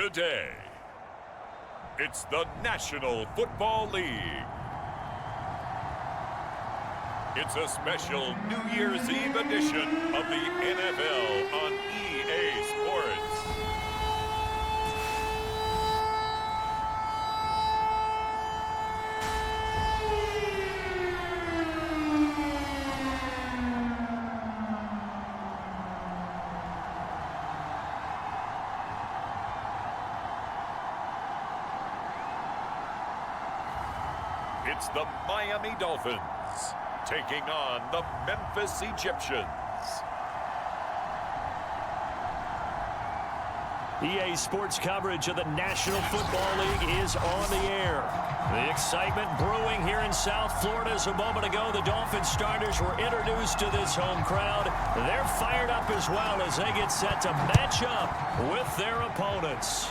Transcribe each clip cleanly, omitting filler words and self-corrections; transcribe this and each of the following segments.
Today, it's the National Football League. It's a special New Year's Eve edition of the NFL on EA Sports. It's the Miami Dolphins taking on the Memphis Egyptians. EA Sports coverage of the National Football League is on the air. The excitement brewing here in South Florida. As a moment ago, the Dolphins starters were introduced to this home crowd. They're fired up as well as they get set to match up with their opponents.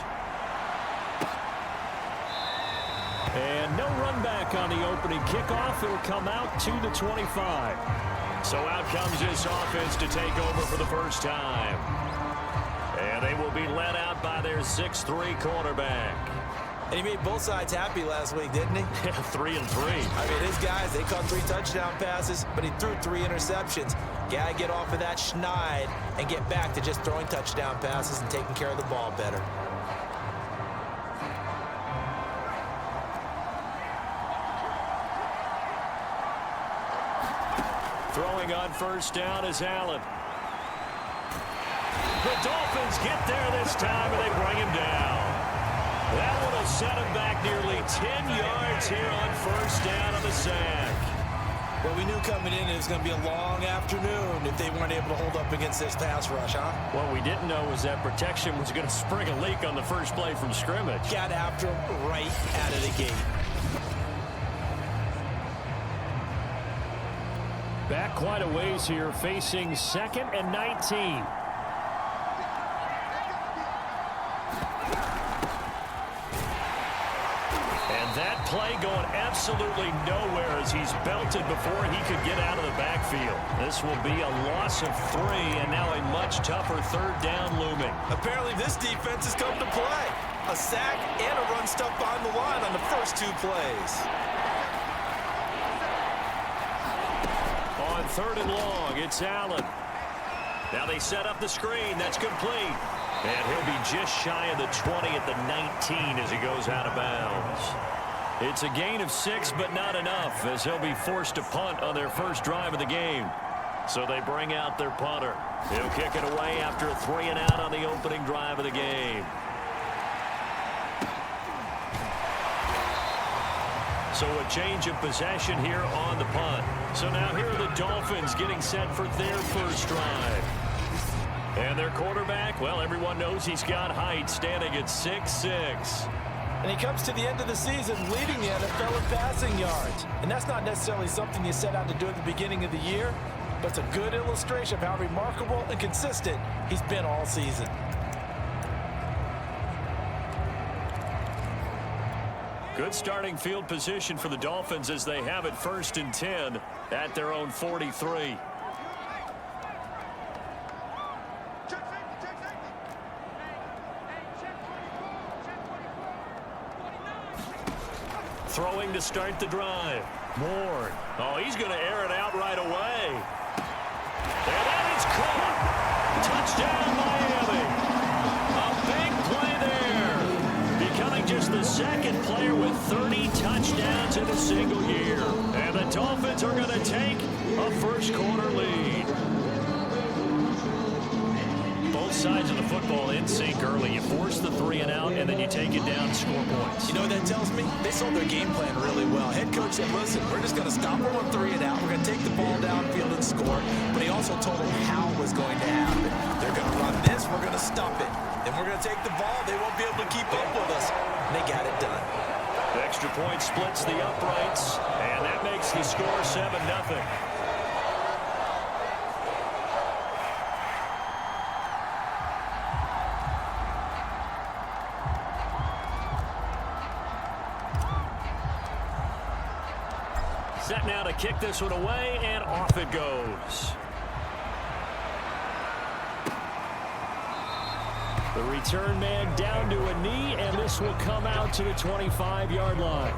And no run back on the opening kickoff. It'll come out to the 25. So out comes this offense to take over for the first time. And they will be led out by their 6'3" quarterback. And he made both sides happy last week, didn't he? 3-3. I mean, his guys, they caught 3 touchdown passes, but he threw 3 interceptions. Got to get off of that schneid and get back to just throwing touchdown passes and taking care of the ball better. Throwing on first down is Allen. The Dolphins get there this time, and they bring him down. That one will set him back nearly 10 yards here on first down on the sack. Well, we knew coming in it was going to be a long afternoon if they weren't able to hold up against this pass rush, huh? What we didn't know was that protection was going to spring a leak on the first play from scrimmage. Got after him right out of the gate. Back quite a ways here, facing 2nd and 19. And that play going absolutely nowhere as he's belted before he could get out of the backfield. This will be a loss of 3, and now a much tougher 3rd down looming. Apparently this defense has come to play. A sack and a run stuck behind the line on the first 2 plays. 3rd and long, it's Allen. Now they set up the screen. That's complete. And he'll be just shy of the 20 at the 19 as he goes out of bounds. It's a gain of 6, but not enough, as he'll be forced to punt on their first drive of the game. So they bring out their punter. He'll kick it away after a 3 and out on the opening drive of the game. So a change of possession here on the punt. So now here are the Dolphins getting set for their first drive. And their quarterback, well, everyone knows he's got height, standing at 6'6". And he comes to the end of the season leading the NFL in passing yards. And that's not necessarily something you set out to do at the beginning of the year, but it's a good illustration of how remarkable and consistent he's been all season. Good starting field position for the Dolphins as they have it 1st and 10 at their own 43. Throwing to start the drive. Moore. Oh, he's going to air it out right away. And that is caught. Touchdown, Miami. A big play there. Becoming just the 2nd player with 30 touchdowns in a single year. And the Dolphins are going to take a first-quarter lead. Both sides of the football in sync early. You force the 3 and out, and then you take it down to score points. You know what that tells me? They sold their game plan really well. Head coach said, listen, we're just going to stop them on 3 and out. We're going to take the ball downfield and score. But he also told them how it was going to happen. They're going to run this. We're going to stop it. Then we're going to take the ball. They won't be able to keep up with us. And they got it done. The extra point splits the uprights, and that makes the score 7-0. Set now to kick this one away, and off it goes. The return man down to a knee, and this will come out to the 25-yard line.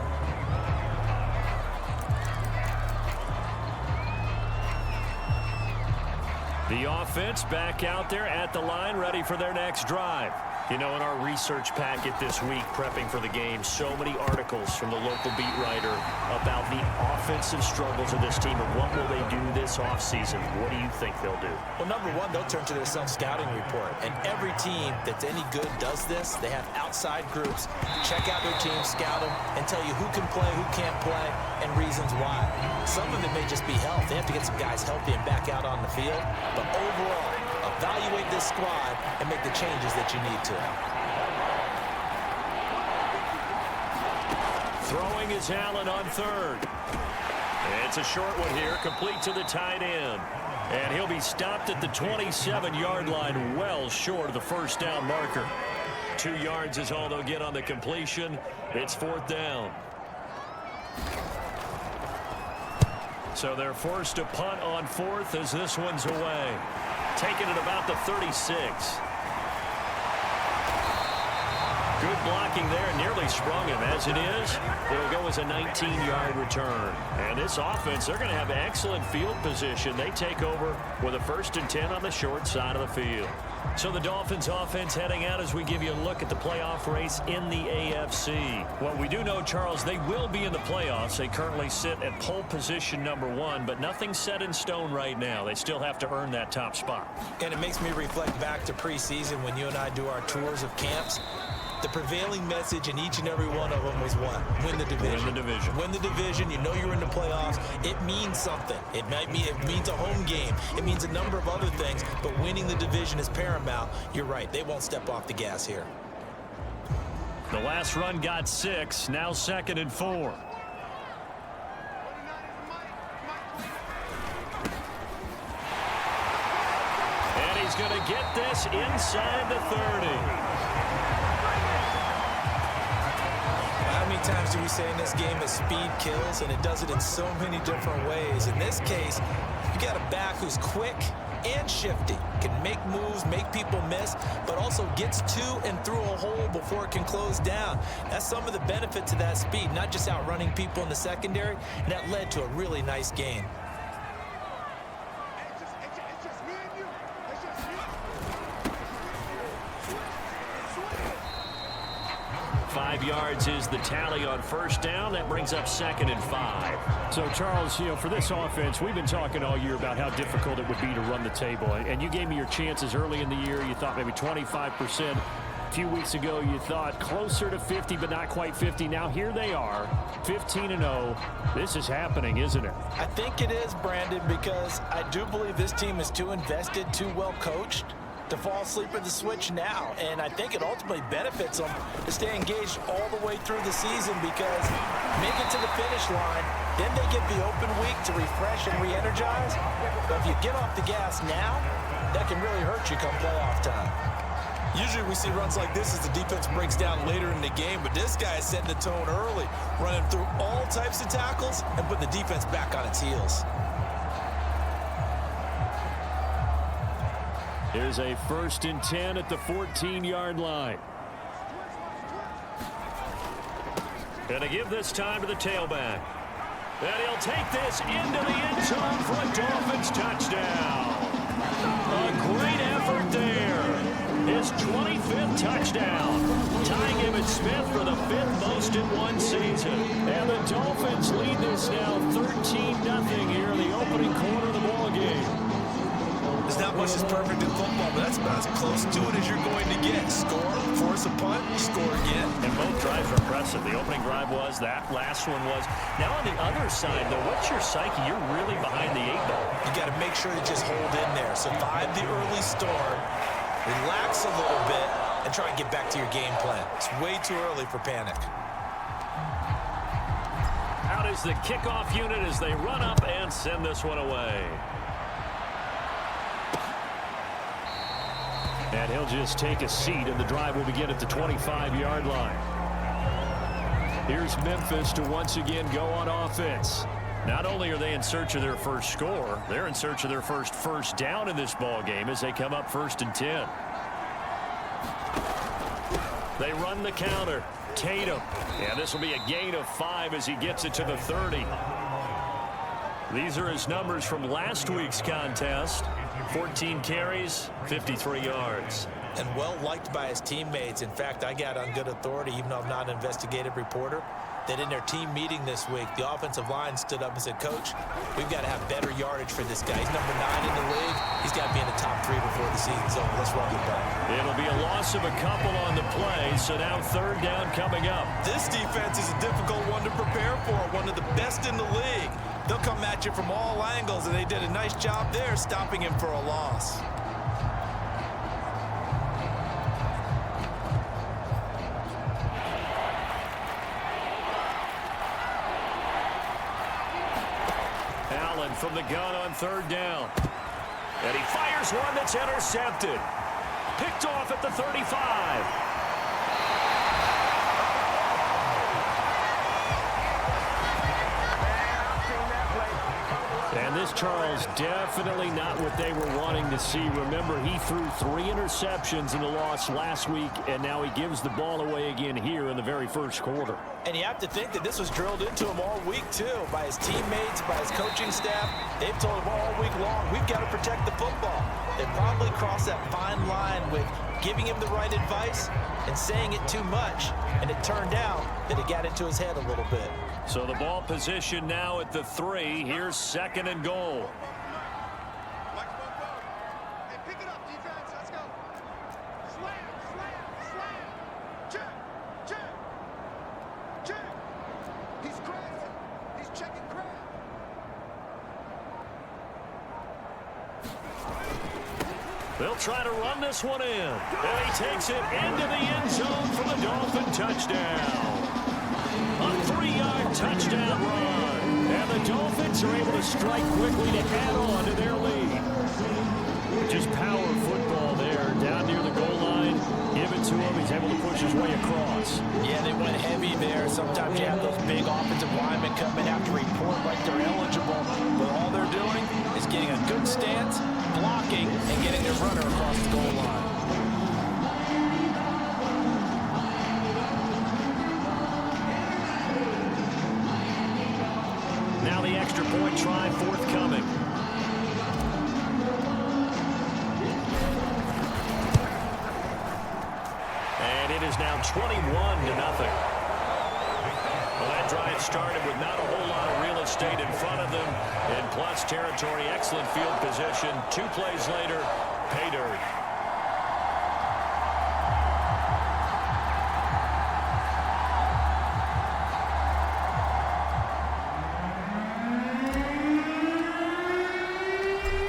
The offense back out there at the line, ready for their next drive. You know, in our research packet this week, prepping for the game, so many articles from the local beat writer about the offensive struggles of this team and what will they do this offseason. What do you think they'll do? Well, number one, they'll turn to their self-scouting report. And every team that's any good does this. They have outside groups, check out their team, scout them, and tell you who can play, who can't play, and reasons why. Some of it may just be health. They have to get some guys healthy and back out on the field. But overall, evaluate this squad and make the changes that you need to. Throwing is Allen on third. It's a short one here, complete to the tight end. And he'll be stopped at the 27-yard line, well short of the first down marker. 2 yards is all they'll get on the completion. It's 4th down. So they're forced to punt on 4th as this one's away. Taking it about the 36. Good blocking there, nearly sprung him. As it is, it'll go as a 19-yard return. And this offense, they're going to have excellent field position. They take over with a 1st and 10 on the short side of the field. So the Dolphins offense heading out as we give you a look at the playoff race in the AFC. What we do know, Charles, they will be in the playoffs. They currently sit at pole position #1, but nothing's set in stone right now. They still have to earn that top spot. And it makes me reflect back to preseason when you and I do our tours of camps. The prevailing message in each and every one of them was what? Win the division. Win the division. Win the division. You know you're in the playoffs. It means something. It means a home game. It means a number of other things, but winning the division is paramount. You're right. They won't step off the gas here. The last run got 6. Now 2nd and 4. And he's going to get this inside the 30. How many times do we say in this game that speed kills, and it does it in so many different ways? In this case, you got a back who's quick and shifty, can make moves, make people miss, but also gets to and through a hole before it can close down. That's some of the benefits of that speed, not just outrunning people in the secondary, and that led to a really nice gain. 5 yards is the tally on 1st down. That brings up 2nd and 5. So, Charles, you know, for this offense, we've been talking all year about how difficult it would be to run the table. And you gave me your chances early in the year. You thought maybe 25%. A few weeks ago, you thought closer to 50, but not quite 50. Now, here they are, 15-0. This is happening, isn't it? I think it is, Brandon, because I do believe this team is too invested, too well coached to fall asleep at the switch now. And I think it ultimately benefits them to stay engaged all the way through the season, because make it to the finish line, then they get the open week to refresh and re-energize. But if you get off the gas now, that can really hurt you come playoff time. Usually we see runs like this as the defense breaks down later in the game, but this guy is setting the tone early, running through all types of tackles and putting the defense back on its heels. Here's a 1st and 10 at the 14-yard line. Going to give this time to the tailback. And he'll take this into the end zone for a Dolphins touchdown. A great effort there. His 25th touchdown. Tying Emmitt Smith for the 5th most in one season. And the Dolphins lead this now 13-0 here in the opening quarter of the ball game. There's not much that's perfect in football, but that's about as close to it as you're going to get. Score, force a punt, score again. And both drives are impressive. The opening drive was, that last one was. Now on the other side, though, what's your psyche? You're really behind the 8-ball. You got to make sure to just hold in there. Survive the early storm, relax a little bit, and try and get back to your game plan. It's way too early for panic. Out is the kickoff unit as they run up and send this one away. And he'll just take a seat, and the drive will begin at the 25-yard line. Here's Memphis to once again go on offense. Not only are they in search of their first score, they're in search of their first down in this ball game as they come up 1st and 10. They run the counter. Tatum. And this will be a gain of 5 as he gets it to the 30. These are his numbers from last week's contest. 14 carries, 53 yards. And well-liked by his teammates. In fact, I got on good authority, even though I'm not an investigative reporter, that in their team meeting this week, the offensive line stood up and said, Coach, we've got to have better yardage for this guy. He's number 9 in the league. He's got to be in the top 3 before the season's over. Let's run the ball. It'll be a loss of a couple on the play, so now 3rd down coming up. This defense is a difficult one to prepare for, one of the best in the league. They'll come at you from all angles, and they did a nice job there stopping him for a loss. Allen from the gun on 3rd down. And he fires one that's intercepted. Picked off at the 35. And this, Charles, definitely not what they were wanting to see. Remember, he threw 3 interceptions in the loss last week, and now he gives the ball away again here in the very first quarter. And you have to think that this was drilled into him all week, too, by his teammates, by his coaching staff. They've told him all week long, we've got to protect the football. They probably crossed that fine line with giving him the right advice and saying it too much. And it turned out that it got into his head a little bit. So the ball position now at the 3. Here's 2nd and goal. Hey, pick it up, defense. Let's go. Slam, slam, slam. Check, check, check. He's crazy. He's checking crap. They'll try to run this one in. And he takes it into the end zone for the Dolphin touchdown. A 3-yard touchdown run. And the Dolphins are able to strike quickly to add on to their lead. Just power football there. Down near the goal line. Give it to him. He's able to push his way across. Yeah, they went heavy there. Sometimes you have those big offensive linemen come in have to report like they're eligible. But all they're doing is getting a good stance, blocking, and getting their runner across the goal line. Now the extra point try forthcoming. And it is now 21-0. Well, that drive started with not a whole lot of real estate in front of them. In plus territory, excellent field position. 2 plays later, pay dirt.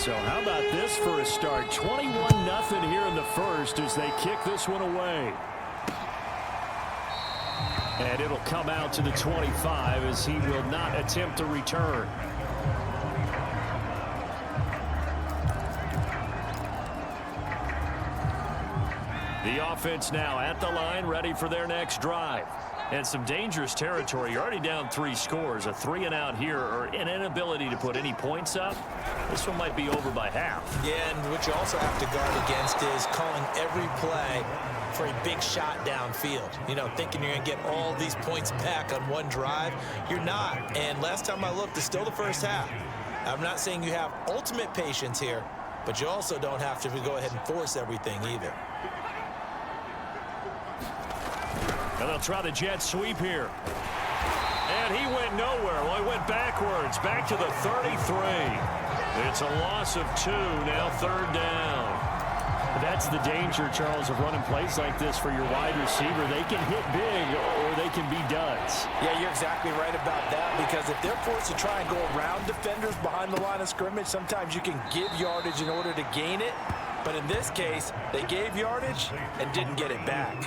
So how about this for a start? 21-0 here in the first as they kick this one away. And it'll come out to the 25 as he will not attempt to return. The offense now at the line, ready for their next drive. And some dangerous territory. You're already down 3 scores. A 3-and-out here, or an inability to put any points up. This one might be over by half. Yeah, and what you also have to guard against is calling every play for a big shot downfield. You know, thinking you're going to get all these points back on one drive. You're not. And last time I looked, it's still the first half. I'm not saying you have ultimate patience here, but you also don't have to go ahead and force everything either. And they'll try the jet sweep here. And he went nowhere. Well, he went backwards, back to the 33. It's a loss of 2, now 3rd down. That's the danger, Charles, of running plays like this for your wide receiver. They can hit big or they can be duds. Yeah, you're exactly right about that, because if they're forced to try and go around defenders behind the line of scrimmage, sometimes you can give yardage in order to gain it. But in this case, they gave yardage and didn't get it back.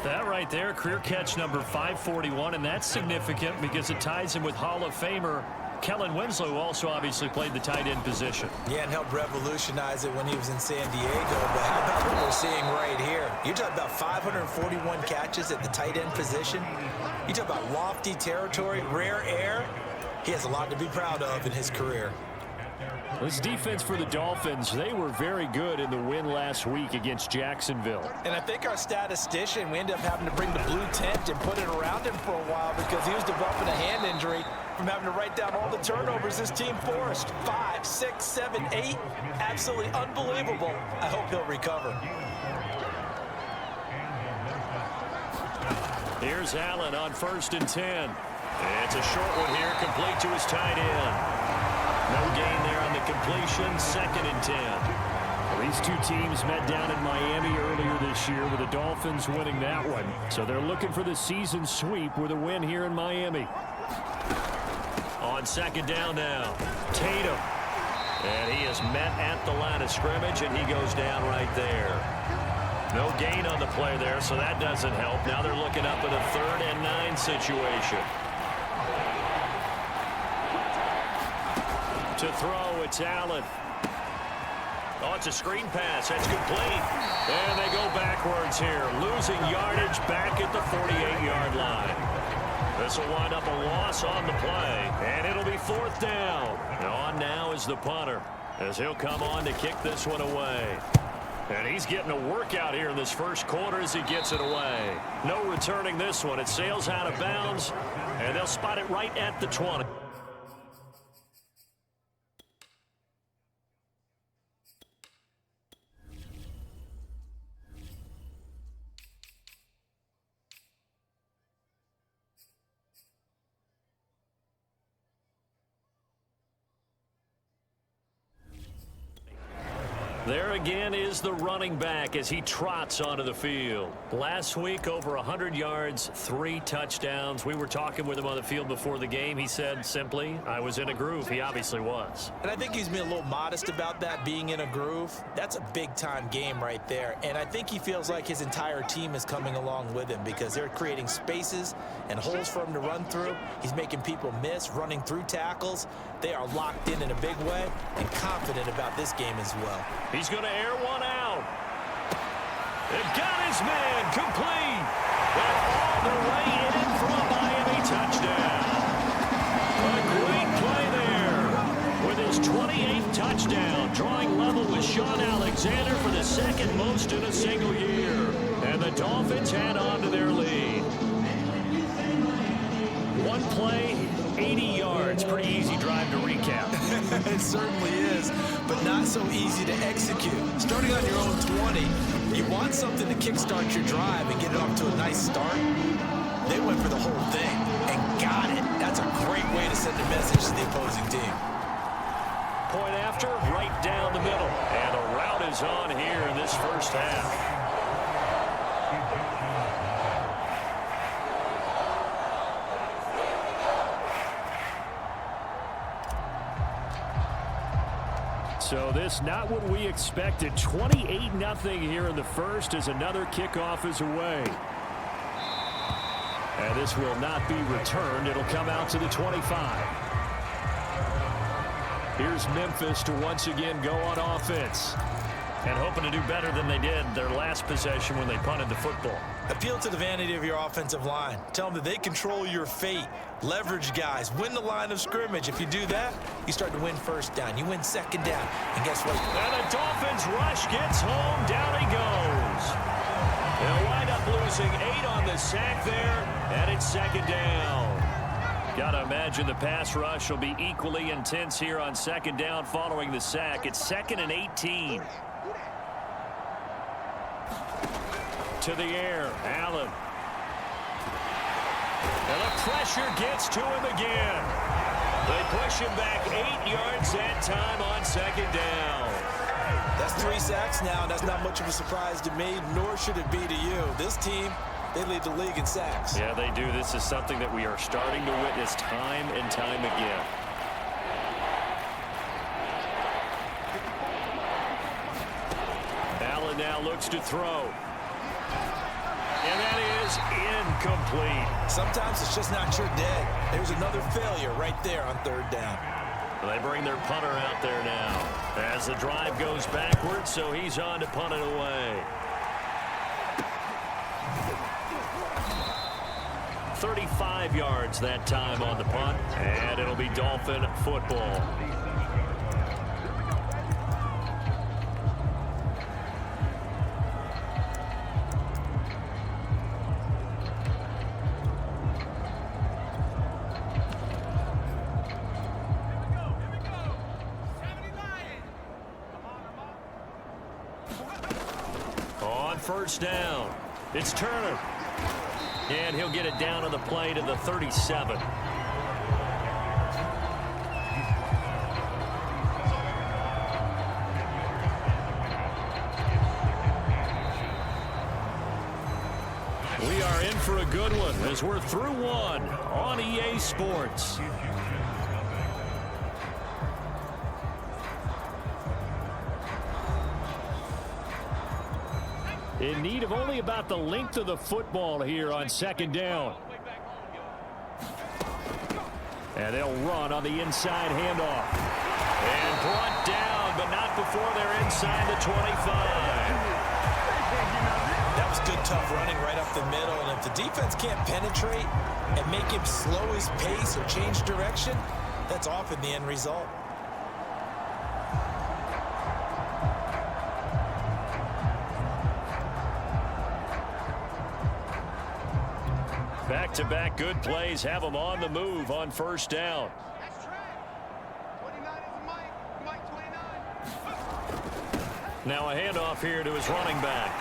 That right there, career catch number 541, and that's significant because it ties him with Hall of Famer Kellen Winslow, who also obviously played the tight end position. Yeah, and helped revolutionize it when he was in San Diego. But how about what we're seeing right here? You're talking about 541 catches at the tight end position. You talk about lofty territory, rare air. He has a lot to be proud of in his career. This defense for the Dolphins, they were very good in the win last week against Jacksonville. And I think our statistician, we ended up having to bring the blue tent and put it around him for a while because he was developing a hand injury from having to write down all the turnovers this team forced. 5, 6, 7, 8. Absolutely unbelievable. I hope he'll recover. Here's Allen on 1st and 10. It's a short one here, complete to his tight end. No gain there on the completion, 2nd and 10. Well, these two teams met down in Miami earlier this year with the Dolphins winning that one. So they're looking for the season sweep with a win here in Miami. On 2nd down now, Tatum. And he is met at the line of scrimmage, and he goes down right there. No gain on the play there, so that doesn't help. Now they're looking up at a 3rd and 9 situation. To throw, it's Allen. Oh, it's a screen pass. That's complete. And they go backwards here, losing yardage back at the 48-yard line. This will wind up a loss on the play, and it'll be 4th down. On now is the punter, as he'll come on to kick this one away. And he's getting a workout here in this first quarter as he gets it away. No returning this one. It sails out of bounds, and they'll spot it right at the 20. There again is the running back as he trots onto the field. Last week, over 100 yards, 3 touchdowns. We were talking with him on the field before the game. He said simply, I was in a groove. He obviously was. And I think he's been a little modest about that, being in a groove. That's a big-time game right there. And I think he feels like his entire team is coming along with him because they're creating spaces and holes for him to run through. He's making people miss, running through tackles. They are locked in a big way and confident about this game as well. He's going to air one out. They've got his man complete. And all the way in for a Miami touchdown. A great play there with his 28th touchdown, drawing level with Sean Alexander for the 2nd most in a single year. And the Dolphins head on to their lead. One play, 80 yards. Pretty easy drive to recap. It certainly is, but not so easy to execute. Starting on your own 20, you want something to kickstart your drive and get it off to a nice start. They went for the whole thing and got it. That's a great way to send a message to the opposing team. Point after, right down the middle. And the route is on here in this first half. So this not what we expected. 28-0 here in the first as another kickoff is away. And this will not be returned. It'll come out to the 25. Here's Memphis to once again go on offense. And hoping to do better than they did their last possession when they punted the football. Appeal to the vanity of your offensive line. Tell them that they control your fate. Leverage guys. Win the line of scrimmage. If you do that, you start to win 1st down. You win 2nd down. And guess what? And the Dolphins rush gets home. Down he goes. They'll wind up losing 8 on the sack there. And it's 2nd down. Got to imagine the pass rush will be equally intense here on 2nd down following the sack. It's 2nd and 18. To the air, Allen. And the pressure gets to him again. They push him back 8 yards that time on 2nd down. That's 3 sacks now. That's not much of a surprise to me, nor should it be to you. This team, they lead the league in sacks. Yeah, they do. This is something that we are starting to witness time and time again. Allen now looks to throw. And that is incomplete. Sometimes it's just not your day. There's another failure right there on 3rd down. They bring their punter out there now as the drive goes backwards, so he's on to punt it away. 35 yards that time on the punt, and it'll be Dolphin football. On first down, it's Turner. And he'll get it down to the play to the 37. We are in for a good one as we're through one on EA Sports. In need of only about the length of the football here on second down. And they'll run on the inside handoff. And brought down, but not before they're inside the 25. That was good, tough running right up the middle. And if the defense can't penetrate and make him slow his pace or change direction, that's often the end result. Back-to-back good plays have them on the move on first down. That's Trey. 29 is Mike. Mike 29. Now a handoff here to his running back.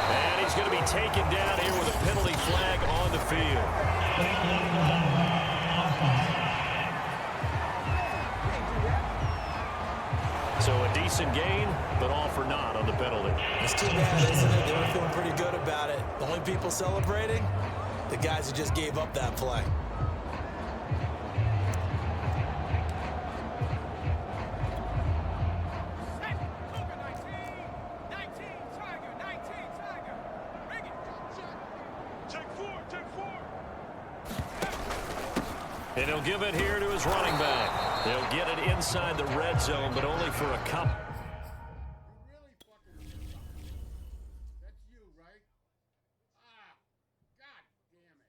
And he's going to be taken down here with a penalty flag on the field. So a decent gain, but all for naught on the penalty. It's too bad, isn't it? They were feeling pretty good about it. The only people celebrating, the guys who just gave up that play. And he'll give it here to his running back. They'll get it inside the red zone, but only for a couple. You really fucking that's you, right? Ah, god damn it.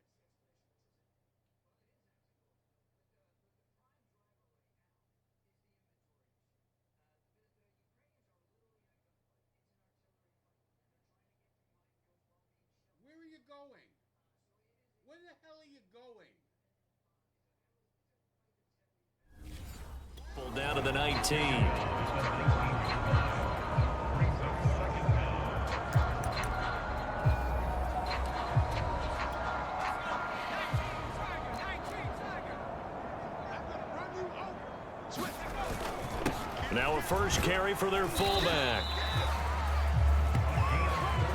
Where are you going? Where the hell are you going? Down to the 19. Now a first carry for their fullback.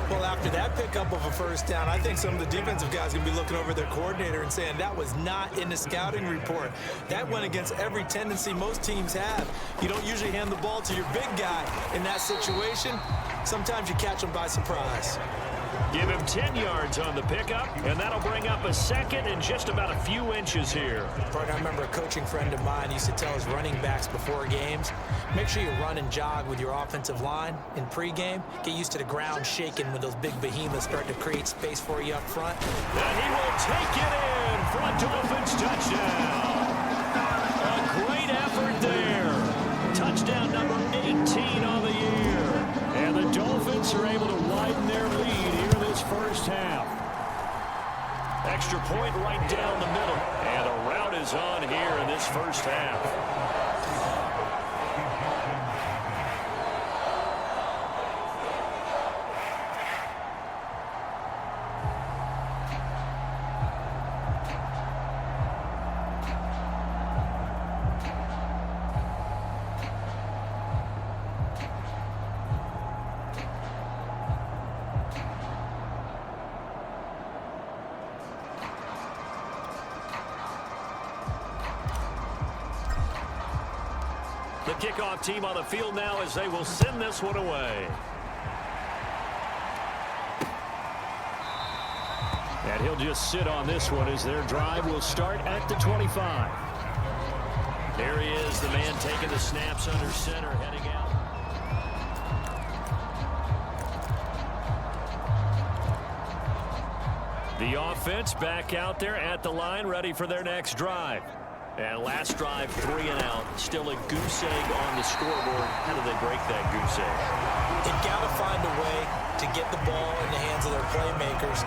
Well, after that pickup of a first down, I think some of the defensive guys are going to be looking over their coordinator and saying that was not in the scouting report. That went against every tendency most teams have. You don't usually hand the ball to your big guy in that situation. Sometimes you catch them by surprise. Give him 10 yards on the pickup, and that'll bring up a second and just about a few inches here. I remember a coaching friend of mine used to tell his running backs before games, make sure you run and jog with your offensive line in pregame. Get used to the ground shaking when those big behemoths start to create space for you up front. And he will take it in for a Dolphins touchdown. A great effort there. Touchdown number 18 on the year. And the Dolphins are able to widen their lead here in this first half. Extra point right down the middle. And a rout is on here in this first half. The kickoff team on the field now as they will send this one away. And he'll just sit on this one as their drive will start at the 25. There he is, the man taking the snaps under center, heading out. The offense back out there at the line, ready for their next drive. And last drive, 3 and out. Still a goose egg on the scoreboard. How do they break that goose egg? They've got to find a way to get the ball in the hands of their playmakers.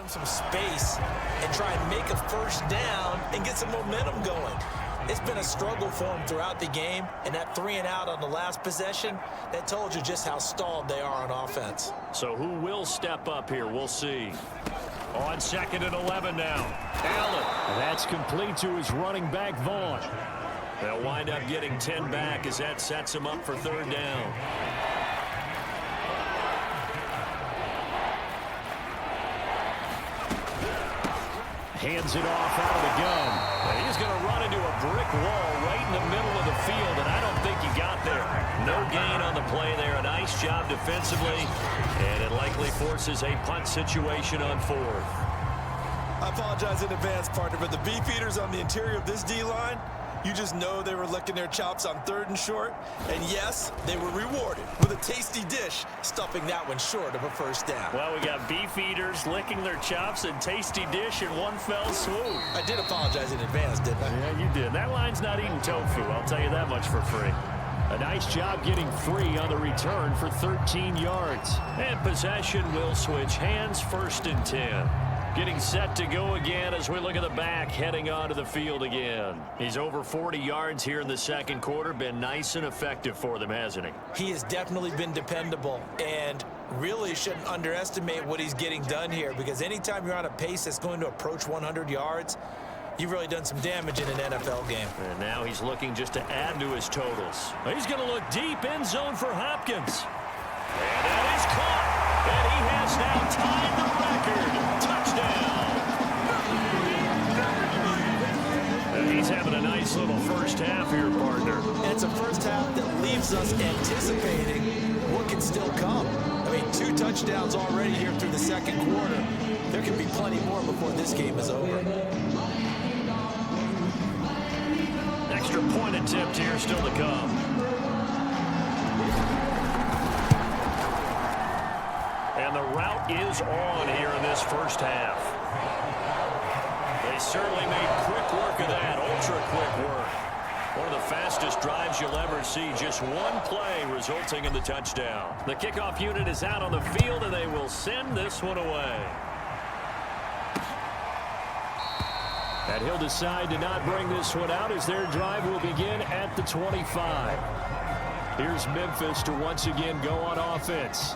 some space and try and make a first down and get some momentum going. It's been a struggle for them throughout the game, and that 3 and out on the last possession, that told you just how stalled they are on offense. So who will step up here? We'll see. On 2nd and 11 now. Allen. That's complete to his running back, Vaughn. They'll wind up getting 10 back as that sets him up for 3rd down. Hands it off out of the gun. And he's going to run into a brick wall right in the middle of the field, and I don't think he got there. No gain on the play there. A nice job defensively, and it likely forces a punt situation on 4th. I apologize in advance, partner, but the beefeaters on the interior of this D-line, you just know they were licking their chops on 3rd and short. And yes, they were rewarded with a tasty dish, stuffing that one short of a first down. Well, we got beef eaters licking their chops and tasty dish in one fell swoop. I did apologize in advance, didn't I? Yeah, you did. That line's not eating tofu, I'll tell you that much for free. A nice job getting free on the return for 13 yards. And possession will switch hands, 1st and 10. Getting set to go again as we look at the back, heading onto the field again. He's over 40 yards here in the 2nd quarter. Been nice and effective for them, hasn't he? He has definitely been dependable, and really shouldn't underestimate what he's getting done here, because anytime you're on a pace that's going to approach 100 yards, you've really done some damage in an NFL game. And now he's looking just to add to his totals. He's going to look deep end zone for Hopkins. And that is caught. And he has now tied the record. Touchdown. And he's having a nice little first half here, partner. And it's a first half that leaves us anticipating what can still come. I mean, 2 touchdowns already here through the 2nd quarter. There can be plenty more before this game is over. Extra point attempt here still to come. And the route is on here in this first half. They certainly made quick work of that, ultra-quick work. One of the fastest drives you'll ever see, just one play resulting in the touchdown. The kickoff unit is out on the field, and they will send this one away. And he'll decide to not bring this one out as their drive will begin at the 25. Here's Memphis to once again go on offense.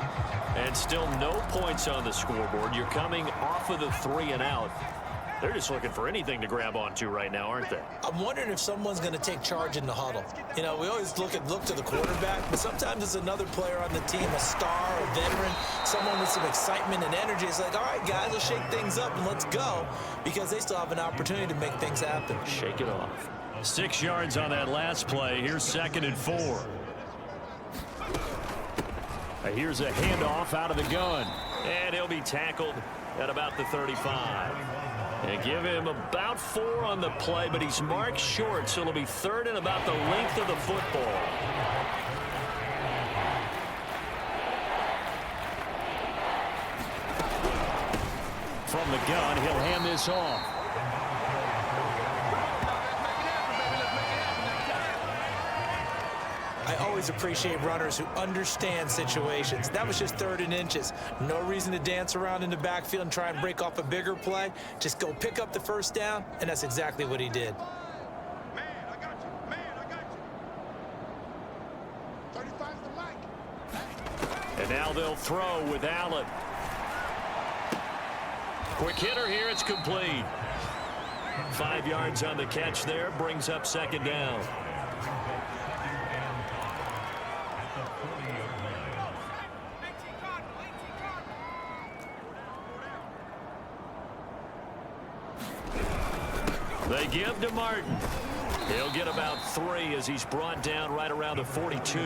And still no points on the scoreboard. You're coming off of the 3 and out. They're just looking for anything to grab onto right now, aren't they? I'm wondering if someone's going to take charge in the huddle. You know, we always look to the quarterback, but sometimes it's another player on the team, a star, a veteran, someone with some excitement and energy. It's like, all right, guys, let's shake things up and let's go, because they still have an opportunity to make things happen. Shake it off. 6 yards on that last play. Here's 2nd and 4. Here's a handoff out of the gun. And he'll be tackled at about the 35. And give him about 4 on the play, but he's marked short, so it'll be 3rd and about the length of the football. From the gun, he'll hand this off. I always appreciate runners who understand situations. That was just 3rd and inches. No reason to dance around in the backfield and try and break off a bigger play. Just go pick up the first down, and that's exactly what he did. Man, I got you. Man, I got you. 35's the mic. And now they'll throw with Allen. Quick hitter here, it's complete. 5 yards on the catch there, brings up 2nd down. They give to Martin. He'll get about 3 as he's brought down right around the 42.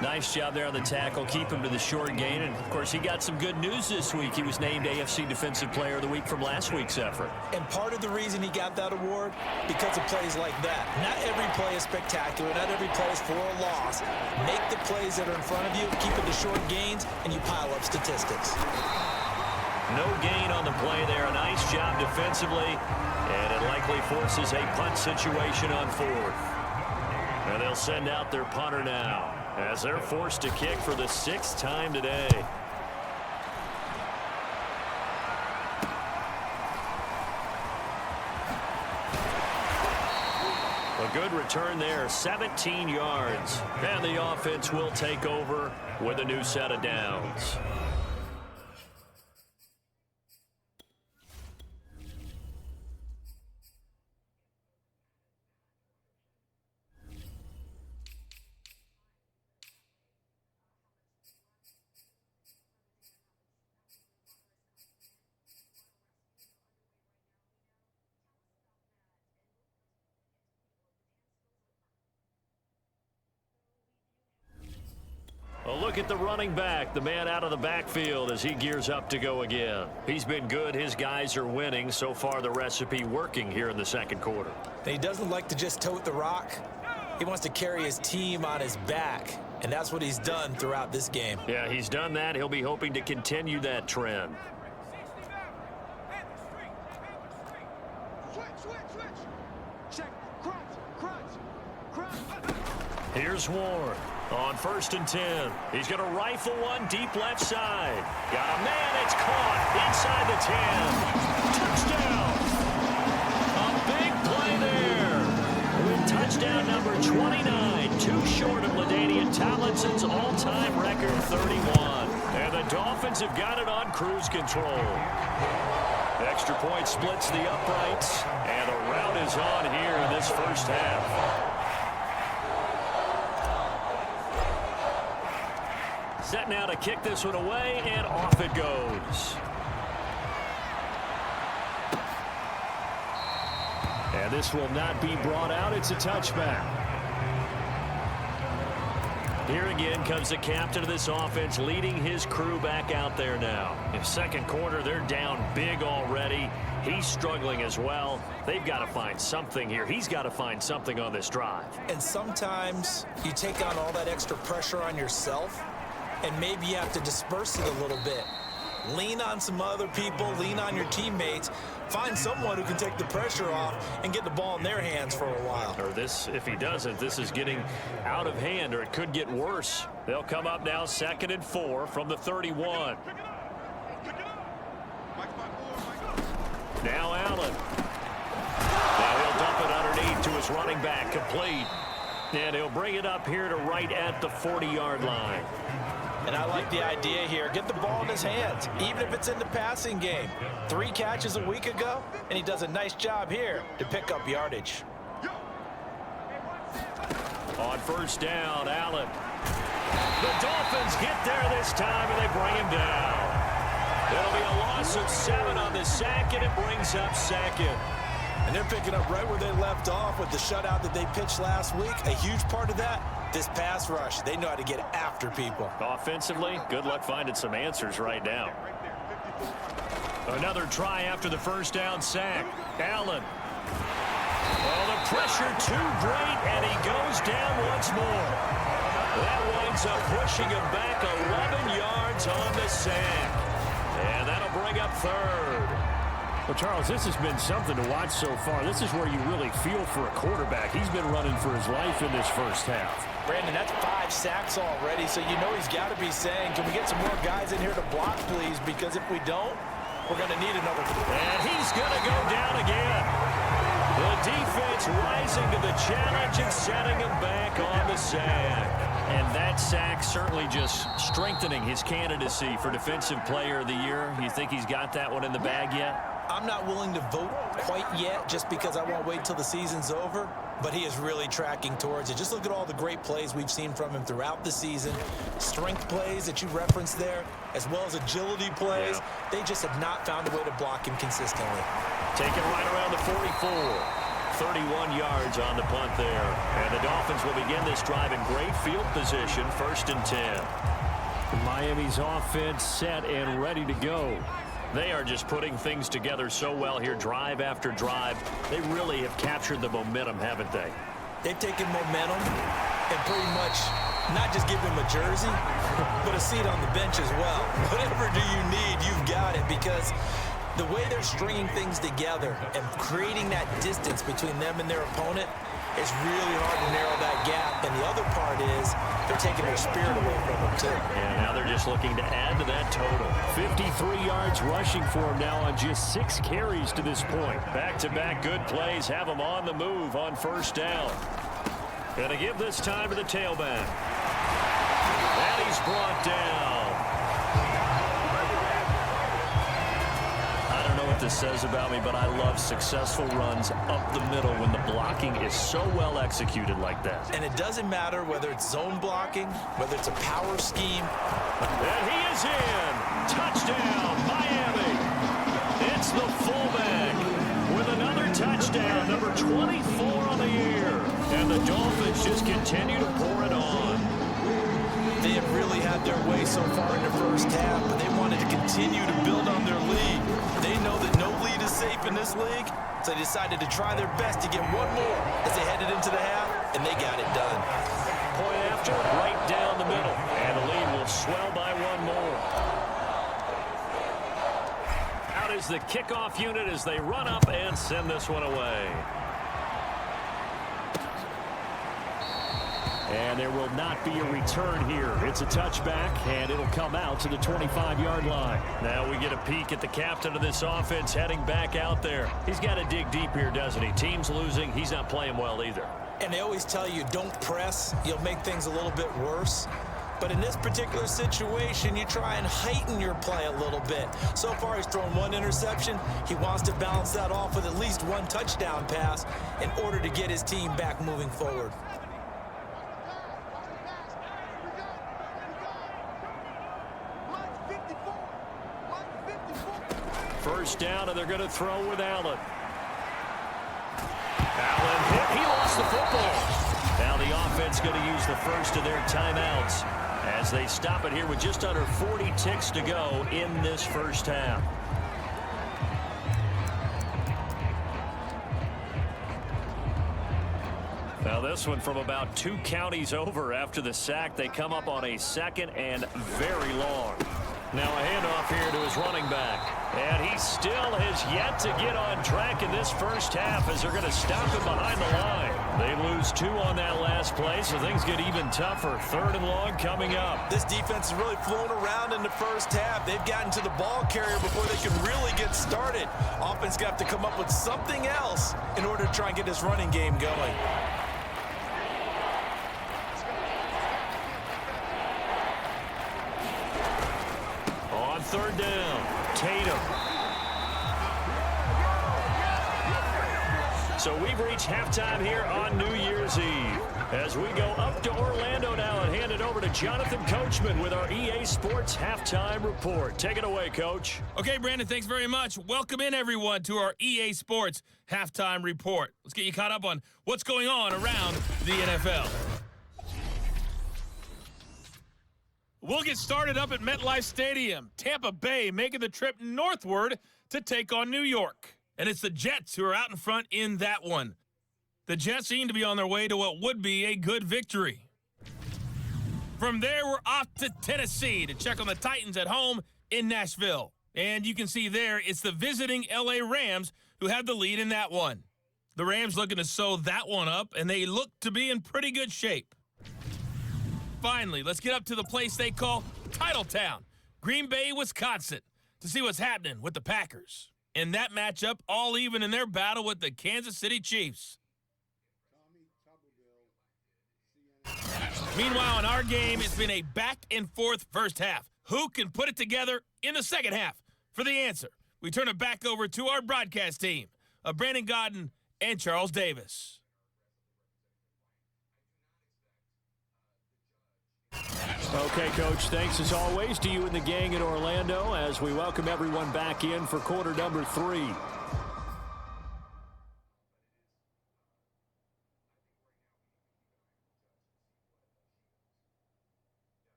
Nice job there on the tackle. Keep him to the short gain. And, of course, he got some good news this week. He was named AFC Defensive Player of the Week from last week's effort. And part of the reason he got that award, because of plays like that. Not every play is spectacular. Not every play is for a loss. Make the plays that are in front of you, keep it to short gains, and you pile up statistics. No gain on the play there. A nice job defensively. And it likely forces a punt situation on 4th. And they'll send out their punter now, as they're forced to kick for the 6th time today. A good return there, 17 yards. And the offense will take over with a new set of downs. A look at the running back, the man out of the backfield as he gears up to go again. He's been good. His guys are winning. So far, the recipe working here in the second quarter. He doesn't like to just tote the rock. He wants to carry his team on his back, and that's what he's done throughout this game. Yeah, he's done that. He'll be hoping to continue that trend. Check. Crunch. Here's Warren on 1st and 10. He's going to rifle one deep left side. Got a man. It's caught inside the 10. Touchdown. A big play there. With touchdown number 29. Too short of LaDainian Tomlinson's all-time record 31. And the Dolphins have got it on cruise control. Extra point splits the uprights. And the rout is on here in this first half. Set now to kick this one away, and off it goes. And this will not be brought out. It's a touchback. Here again comes the captain of this offense, leading his crew back out there now. In second quarter, they're down big already. He's struggling as well. They've got to find something here. He's got to find something on this drive. And sometimes you take on all that extra pressure on yourself, and maybe you have to disperse it a little bit. Lean on some other people, lean on your teammates, find someone who can take the pressure off and get the ball in their hands for a while. Or this, if he doesn't, this is getting out of hand, or it could get worse. They'll come up now 2nd and 4 from the 31. Now Allen. Now he'll dump it underneath to his running back, complete. And he'll bring it up here to right at the 40-yard line. And I like the idea here. Get the ball in his hands, even if it's in the passing game. 3 catches a week ago, and he does a nice job here to pick up yardage. On 1st down, Allen. The Dolphins get there this time, and they bring him down. It'll be a loss of 7 on the sack, and it brings up 2nd. And they're picking up right where they left off with the shutout that they pitched last week. A huge part of that, this pass rush. They know how to get after people. Offensively, good luck finding some answers right now. Another try after the 1st down sack. Allen. Oh, the pressure too great, and he goes down once more. That winds up pushing him back 11 yards on the sack. And that'll bring up 3rd. Well, Charles, this has been something to watch so far. This is where you really feel for a quarterback. He's been running for his life in this first half. Brandon, that's 5 sacks already, so you know he's got to be saying, can we get some more guys in here to block, please? Because if we don't, we're going to need another. And he's going to go down again. The defense rising to the challenge and setting him back on the sack. And that sack certainly just strengthening his candidacy for Defensive Player of the Year. You think he's got that one in the bag yet? I'm not willing to vote quite yet just because I won't wait till the season's over, but he is really tracking towards it. Just look at all the great plays we've seen from him throughout the season. Strength plays that you referenced there, as well as agility plays. Yeah. They just have not found a way to block him consistently. Taken right around the 44. 31 yards on the punt there. And the Dolphins will begin this drive in great field position, 1st and 10. Miami's offense set and ready to go. They are just putting things together so well here, drive after drive. They really have captured the momentum, haven't they? They've taken momentum and pretty much not just give him a jersey, but a seat on the bench as well. Whatever do you need, you've got it, because the way they're stringing things together and creating that distance between them and their opponent, It's really hard to narrow that gap, and the other part is they're taking their spirit away from them, too. And now they're just looking to add to that total. 53 yards rushing for him now on just 6 carries to this point. Back-to-back good plays have them on the move on first down. Going to give this time to the tailback. And he's brought down. I don't know what this says about me, but I love successful runs up the middle when the blocking is so well executed like that. And it doesn't matter whether it's zone blocking, whether it's a power scheme. And he is in. Touchdown, Miami. It's the fullback with another touchdown, number 24 on the year. And the Dolphins just continue to pour it on. They have really had their way so far in the first half, but they wanted to continue to build on their lead. They know that no lead is safe in this league, so they decided to try their best to get one more as they headed into the half, and they got it done. Point after, right down the middle, and the lead will swell by one more. Out is the kickoff unit as they run up and send this one away. And there will not be a return here. It's a touchback, and it'll come out to the 25-yard line. Now we get a peek at the captain of this offense heading back out there. He's got to dig deep here, doesn't he? Team's losing. He's not playing well either. And they always tell you, don't press. You'll make things a little bit worse. But in this particular situation, you try and heighten your play a little bit. So far, he's thrown one interception. He wants to balance that off with at least one touchdown pass in order to get his team back moving forward. First down, and they're going to throw with Allen. Allen hit. He lost the football. Now the offense going to use the first of their timeouts as they stop it here with just under 40 ticks to go in this first half. Now this one from about 2 counties over after the sack. They come up on a second and very long. Now a handoff here to his running back. And he still has yet to get on track in this first half as they're going to stop him behind the line. They lose 2 on that last play, so things get even tougher. 3rd and long coming up. This defense has really flown around in the first half. They've gotten to the ball carrier before they can really get started. Offense got to come up with something else in order to try and get this running game going. On 3rd down, Tatum. So we've reached halftime here on New Year's Eve. As we go up to Orlando now and hand it over to Jonathan Coachman with our EA Sports Halftime Report. Take it away, Coach. Okay, Brandon, thanks very much. Welcome in, everyone, to our EA Sports Halftime Report. Let's get you caught up on what's going on around the NFL. We'll get started up at MetLife Stadium. Tampa Bay making the trip northward to take on New York. And it's the Jets who are out in front in that one. The Jets seem to be on their way to what would be a good victory. From there, we're off to Tennessee to check on the Titans at home in Nashville. And you can see there, it's the visiting LA Rams who have the lead in that one. The Rams looking to sew that one up, and they look to be in pretty good shape. Finally, let's get up to the place they call Titletown, Green Bay, Wisconsin, to see what's happening with the Packers. In that matchup, all even in their battle with the Kansas City Chiefs. Meanwhile, in our game, it's been a back-and-forth first half. Who can put it together in the second half? For the answer, we turn it back over to our broadcast team of Brandon Godden and Charles Davis. Okay, Coach, thanks as always to you and the gang in Orlando as we welcome everyone back in for quarter number 3.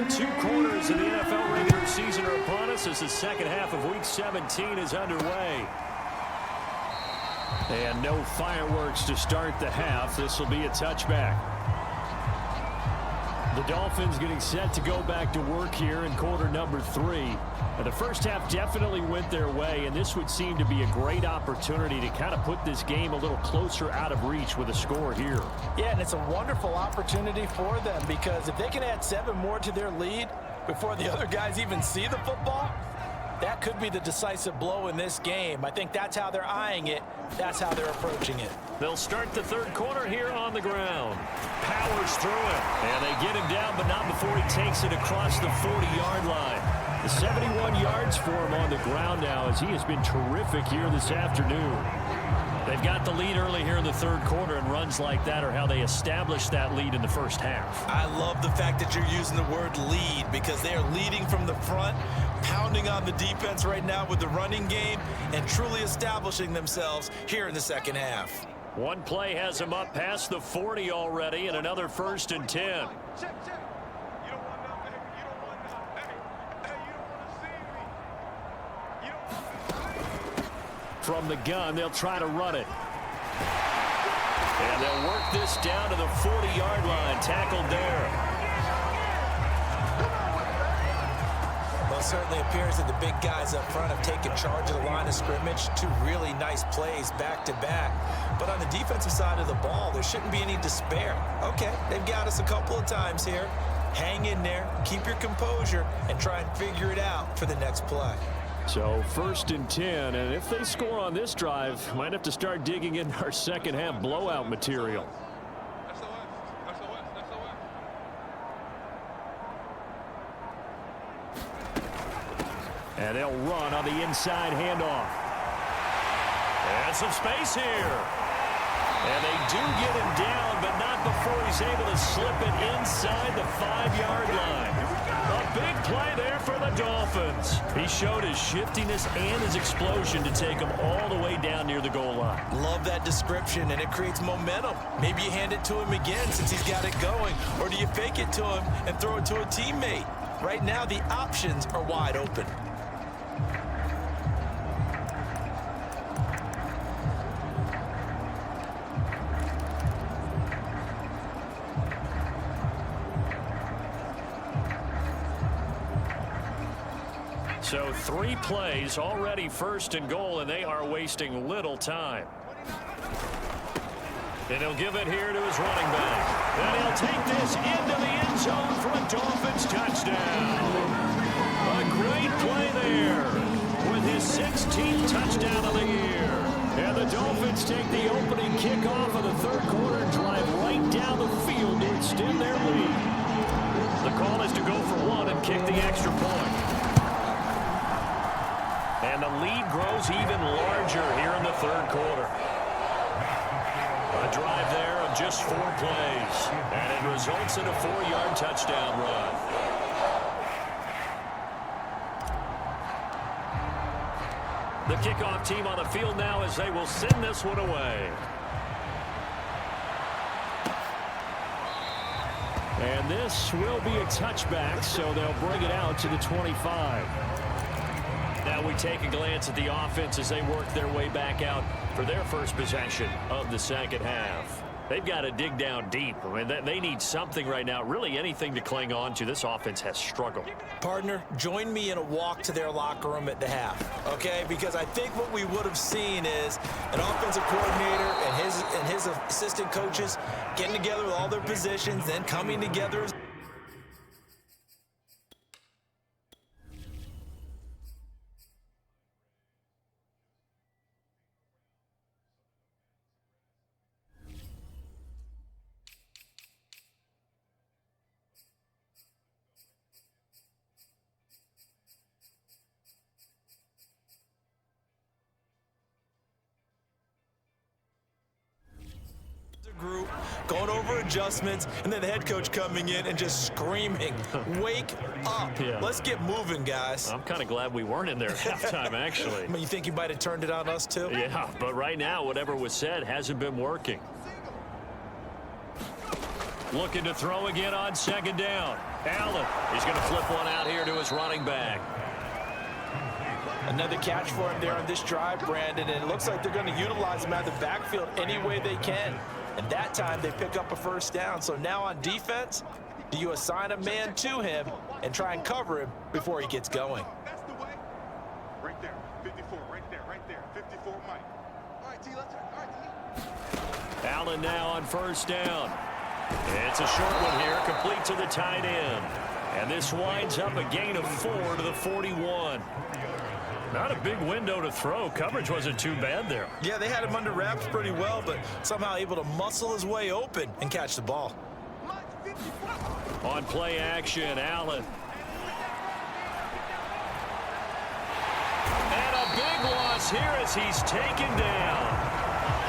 2 quarters of the NFL regular season are upon us as the second half of Week 17 is underway. And no fireworks to start the half. This will be a touchback. The Dolphins getting set to go back to work here in quarter number 3. And the first half definitely went their way, and this would seem to be a great opportunity to kind of put this game a little closer out of reach with a score here. Yeah, and it's a wonderful opportunity for them because if they can add 7 more to their lead before the other guys even see the football, that could be the decisive blow in this game. I think that's how they're eyeing it. That's how they're approaching it. They'll start the third quarter here on the ground. Powers through it. And they get him down, but not before he takes it across the 40-yard line. The 71 yards for him on the ground now as he has been terrific here this afternoon. They've got the lead early here in the third quarter, and runs like that are how they establish that lead in the first half. I love the fact that you're using the word lead because they are leading from the front, pounding on the defense right now with the running game, and truly establishing themselves here in the second half. One play has them up past the 40 already, and another 1st and 10. Check, check. You don't want that, baby. You don't want that. Hey, you don't want to see me. You don't want to see me. From the gun, they'll try to run it. And they'll work this down to the 40-yard line. Tackled there. Well, it certainly appears that the big guys up front have taken charge of the line of scrimmage. 2 really nice plays back-to-back. But on the defensive side of the ball, there shouldn't be any despair. Okay, they've got us a couple of times here. Hang in there, keep your composure, and try and figure it out for the next play. So 1st and 10, and if they score on this drive, might have to start digging in our second half blowout material. That's the West. That's the West. That's the West. And they'll run on the inside handoff. And some space here. And they do get him down, but not before he's able to slip it inside the 5-yard line. A big play there for the Dolphins. He showed his shiftiness and his explosion to take him all the way down near the goal line. Love that description, and it creates momentum. Maybe you hand it to him again since he's got it going, or do you fake it to him and throw it to a teammate? Right now, the options are wide open. So 3 plays, already 1st and goal, and they are wasting little time. And he'll give it here to his running back. And he'll take this into the end zone for a Dolphins touchdown. A great play there with his 16th touchdown of the year. And the Dolphins take the opening kickoff of the third quarter and drive right down the field to extend their lead. The call is to go for 1 and kick the extra point. And the lead grows even larger here in the third quarter. A drive there of just 4 plays. And it results in a 4-yard touchdown run. The kickoff team on the field now as they will send this one away. And this will be a touchback, so they'll bring it out to the 25. Now we take a glance at the offense as they work their way back out for their first possession of the second half. They've got to dig down deep. I mean, they need something right now, really anything to cling on to. This offense has struggled. Partner, join me in a walk to their locker room at the half, okay? Because I think what we would have seen is an offensive coordinator and his assistant coaches getting together with all their positions, then coming together as group, going over adjustments, and then the head coach coming in and just screaming, wake up. Yeah. Let's get moving, guys. I'm kind of glad we weren't in there at halftime, actually. I mean, you think you might have turned it on us, too? Yeah, but right now, whatever was said hasn't been working. Looking to throw again on second down. Allen, he's going to flip one out here to his running back. Another catch for him there on this drive, Brandon, and it looks like they're going to utilize him out of the backfield any way they can. And that time they pick up a first down. So now on defense, do you assign a man to him and try and cover him before he gets going? That's the way. Right there. 54. Right there. 54, Mike. All right, T. Let's. All right, T. Allen now on first down. It's a short one here, complete to the tight end. And this winds up a gain of 4 to the 41. Not a big window to throw. Coverage wasn't too bad there. Yeah, they had him under wraps pretty well, but somehow able to muscle his way open and catch the ball. On play action, Allen. And a big loss here as he's taken down.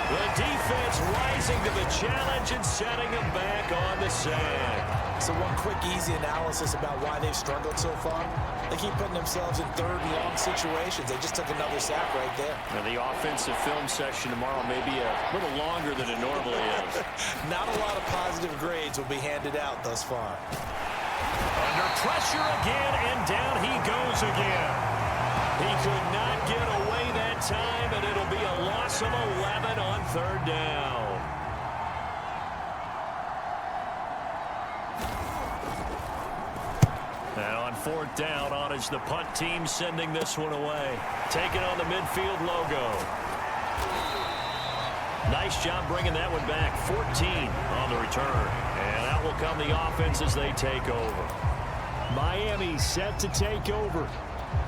The defense rising to the challenge and setting him back on the sack. So one quick, easy analysis about why they've struggled so far. They keep putting themselves in third and long situations. They just took another sack right there. Now the offensive film session tomorrow may be a little longer than it normally is. Not a lot of positive grades will be handed out thus far. Under pressure again, and down he goes again. He could not get away that time, and it'll be a loss of 11 on third down. Now on fourth down, on is the punt team sending this one away. Taking on the midfield logo. Nice job bringing that one back. 14 on the return. And out will come the offense as they take over. Miami set to take over.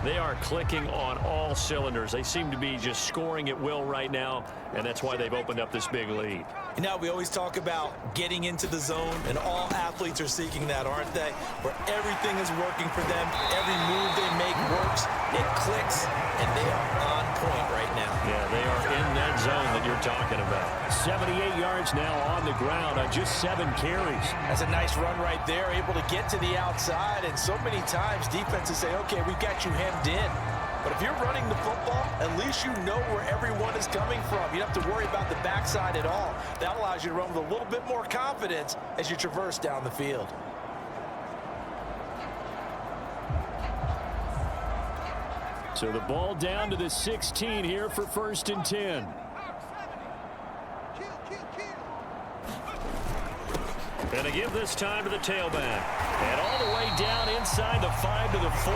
They are clicking on all cylinders. They seem to be just scoring at will right now, and that's why they've opened up this big lead. You know, we always talk about getting into the zone, and all athletes are seeking that, aren't they? Where everything is working for them, every move they make works, it clicks, and they are on point right now. Yeah, they are in that zone that you're talking about. 78 yards now on the ground on just 7 carries. That's a nice run right there, able to get to the outside, and so many times defenses say, okay, we've got you hemmed in. But if you're running the football, at least you know where everyone is coming from. You don't have to worry about the backside at all. That allows you to run with a little bit more confidence as you traverse down the field. So the ball down to the 16 here for 1st and 10. And they give this time to the tailback. And all the way down inside the 5 to the 4.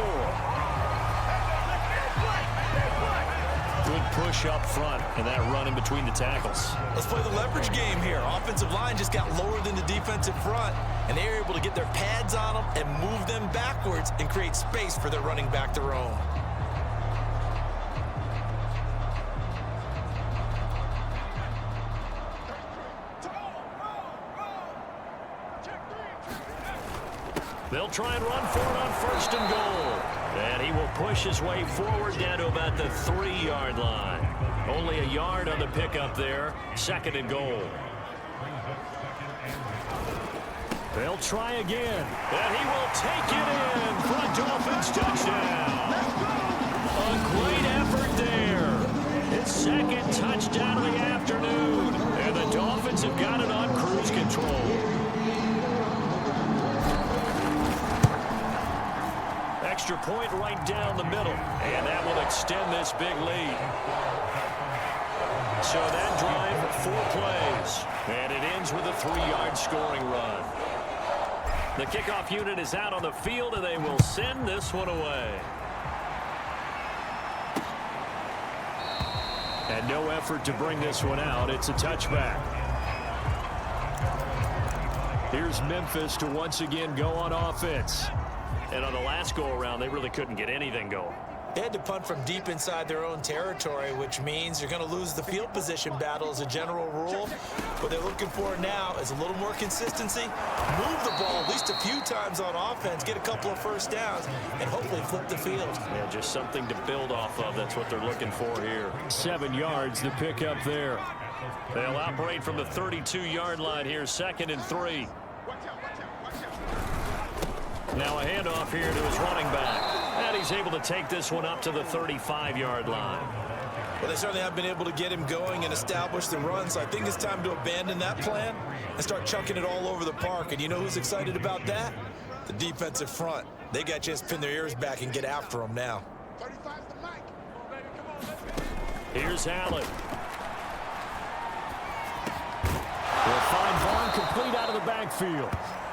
Good push up front, and that run in between the tackles. Let's play the leverage game here. Offensive line just got lower than the defensive front, and they were able to get their pads on them and move them backwards and create space for their running back to roam. They'll try and run for it on 1st and goal. And he will push his way forward down to about the 3-yard line. Only a yard on the pickup there. 2nd and goal. They'll try again. And he will take it in for a Dolphins touchdown. A great effort there. His 2nd touchdown of the afternoon. And the Dolphins have got it on cruise control. Extra point right down the middle, and that will extend this big lead. So that drive, 4 plays, and it ends with a 3-yard scoring run. The kickoff unit is out on the field, and they will send this one away. And no effort to bring this one out. It's a touchback. Here's Memphis to once again go on offense. And on the last go-around, they really couldn't get anything going. They had to punt from deep inside their own territory, which means you're going to lose the field position battle as a general rule. What they're looking for now is a little more consistency, move the ball at least a few times on offense, get a couple of first downs, and hopefully flip the field. Yeah, just something to build off of. That's what they're looking for here. 7 yards, the pickup there. They'll operate from the 32-yard line here, 2nd and 3. Now a handoff here to his running back. And he's able to take this one up to the 35-yard line. Well, they certainly have been able to get him going and establish the run, so I think it's time to abandon that plan and start chucking it all over the park. And you know who's excited about that? The defensive front. They got to just pin their ears back and get after him now. 35's the mic. Here's Allen. Will find Vaughn complete out of the backfield.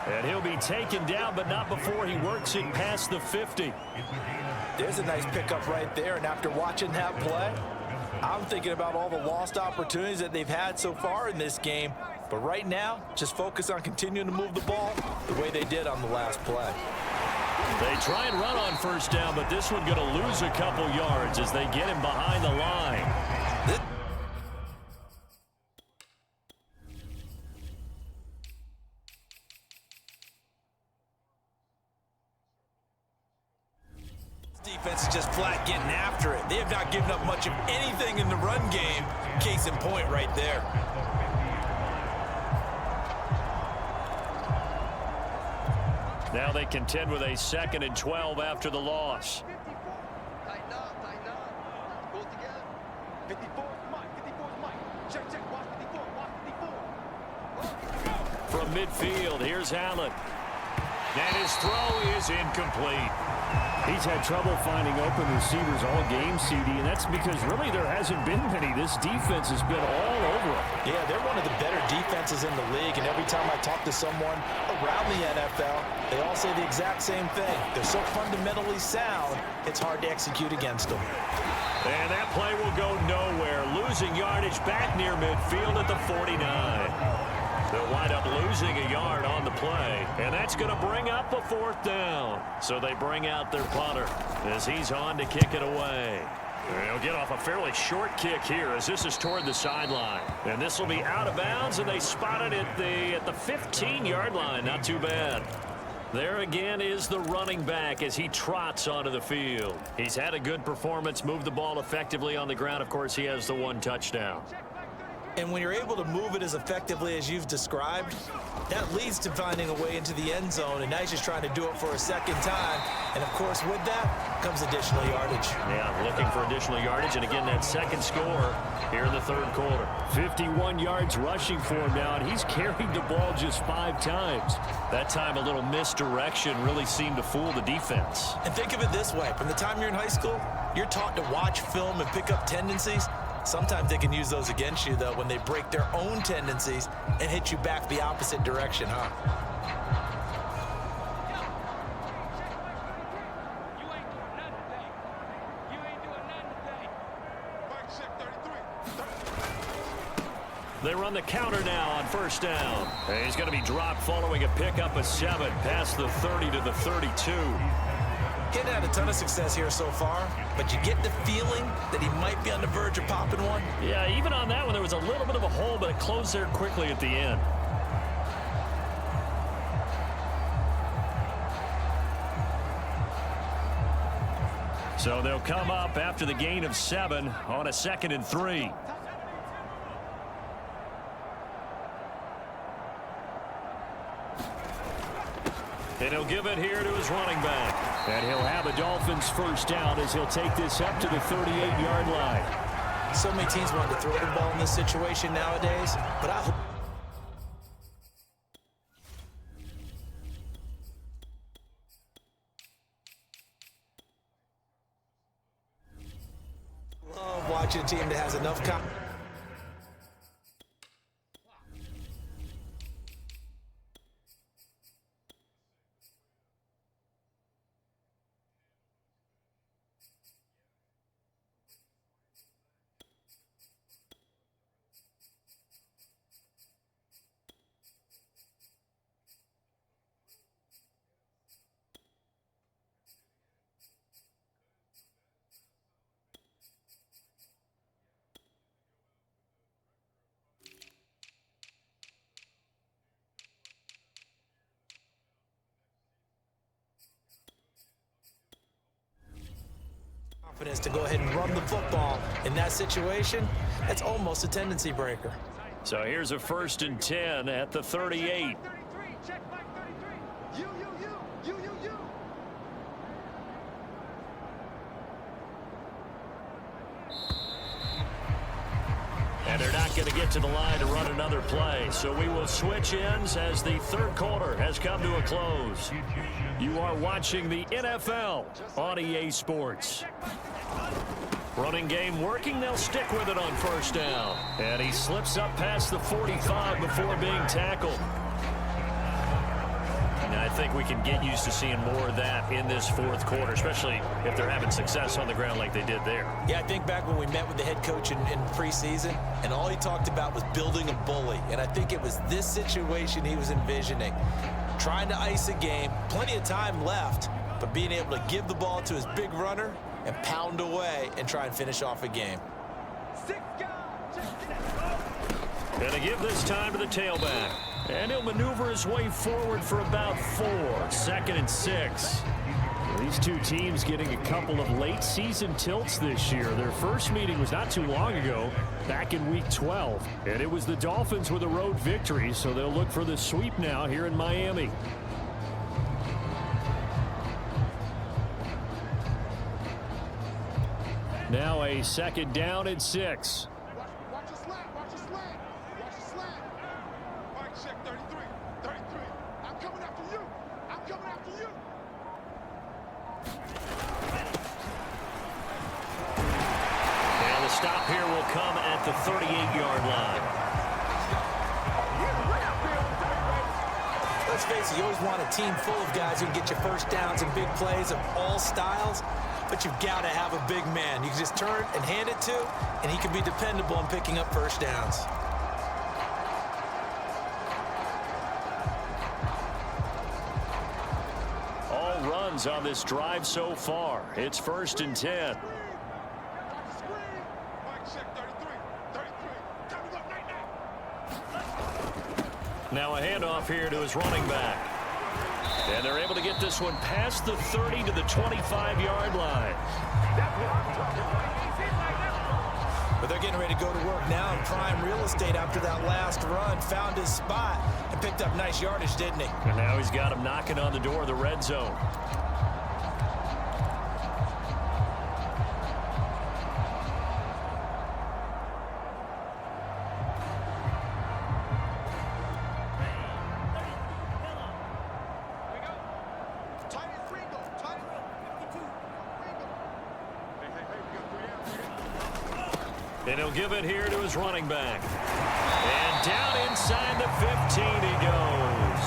And he'll be taken down, but not before he works it past the 50. There's a nice pickup right there, and after watching that play, I'm thinking about all the lost opportunities that they've had so far in this game. But right now, just focus on continuing to move the ball the way they did on the last play. They try and run on first down, but this one going to lose a couple yards as they get him behind the line. Defense is just flat getting after it. They have not given up much of anything in the run game. Case in point right there. Now they contend with a 2nd and 12 after the loss. Tighten up. Pull together. 54 is Mike. 54 is Mike. Check. Watch 54. From midfield, here's Allen. And his throw is incomplete. He's had trouble finding open receivers all game, CD, and that's because really there hasn't been many. This defense has been all over him. Yeah, they're one of the better defenses in the league, and every time I talk to someone around the NFL, they all say the exact same thing. They're so fundamentally sound, it's hard to execute against them. And that play will go nowhere. Losing yardage back near midfield at the 49. They'll wind up losing a yard on the play, and that's going to bring up a 4th down. So they bring out their punter as he's on to kick it away. And he'll get off a fairly short kick here as this is toward the sideline. And this will be out of bounds, and they spot it at the 15-yard line. Not too bad. There again is the running back as he trots onto the field. He's had a good performance, moved the ball effectively on the ground. Of course, he has the 1 touchdown. And when you're able to move it as effectively as you've described, that leads to finding a way into the end zone, and now he's just trying to do it for a 2nd time. And, of course, with that comes additional yardage. Yeah, looking for additional yardage, and again, that 2nd score here in the 3rd quarter. 51 yards rushing for him now, and he's carried the ball just 5 times. That time, a little misdirection really seemed to fool the defense. And think of it this way. From the time you're in high school, you're taught to watch film and pick up tendencies. Sometimes they can use those against you, though, when they break their own tendencies and hit you back the opposite direction, huh? They run the counter now on 1st down. And he's going to be dropped following a pickup of 7 past the 30 to the 32. Getting had a ton of success here so far, but you get the feeling that he might be on the verge of popping one. Yeah, even on that one, there was a little bit of a hole, but it closed there quickly at the end. So they'll come up after the gain of 7 on a 2nd and 3. And he'll give it here to his running back. And he'll have a Dolphins 1st down as he'll take this up to the 38-yard line. So many teams want to throw the ball in this situation nowadays, but I hope love watching a team that has enough confidence to go ahead and run the football in that situation. That's almost a tendency breaker. So here's a 1st and 10 at the 38. Check Mike 33. You. not going to get to the line to run another play. So we will switch ends as the third quarter has come to a close. You are watching the NFL on EA Sports. Running game working. They'll stick with it on first down. And he slips up past the 45 before being tackled. And I think we can get used to seeing more of that in this fourth quarter, especially if they're having success on the ground like they did there. Yeah, I think back when we met with the head coach in preseason, and all he talked about was building a bully. And I think it was this situation he was envisioning. Trying to ice a game, plenty of time left, but being able to give the ball to his big runner and pound away and try and finish off a game. Going to give this time to the tailback. And he'll maneuver his way forward for about 4. 2nd and 6. These two teams getting a couple of late season tilts this year. Their first meeting was not too long ago, back in week 12. And it was the Dolphins with a road victory, so they'll look for the sweep now here in Miami. Now a 2nd down and 6. Watch the slant. Watch the slant. Watch the slant. Mike, check 33. 33. I'm coming after you. I'm coming after you. And the stop here will come at the 38-yard line. Let's face it, you always want a team full of guys who can get you first downs and big plays of all styles, but you've got to have a big man you can just turn and hand it to, and he can be dependable in picking up first downs. All runs on this drive so far. It's 1st and 10. Now a handoff here to his running back. And they're able to get this one past the 30 to the 25-yard line. But they're getting ready to go to work now in prime real estate after that last run. Found his spot and picked up nice yardage, didn't he? And now he's got him knocking on the door of the red zone. And he'll give it here to his running back. And down inside the 15 he goes.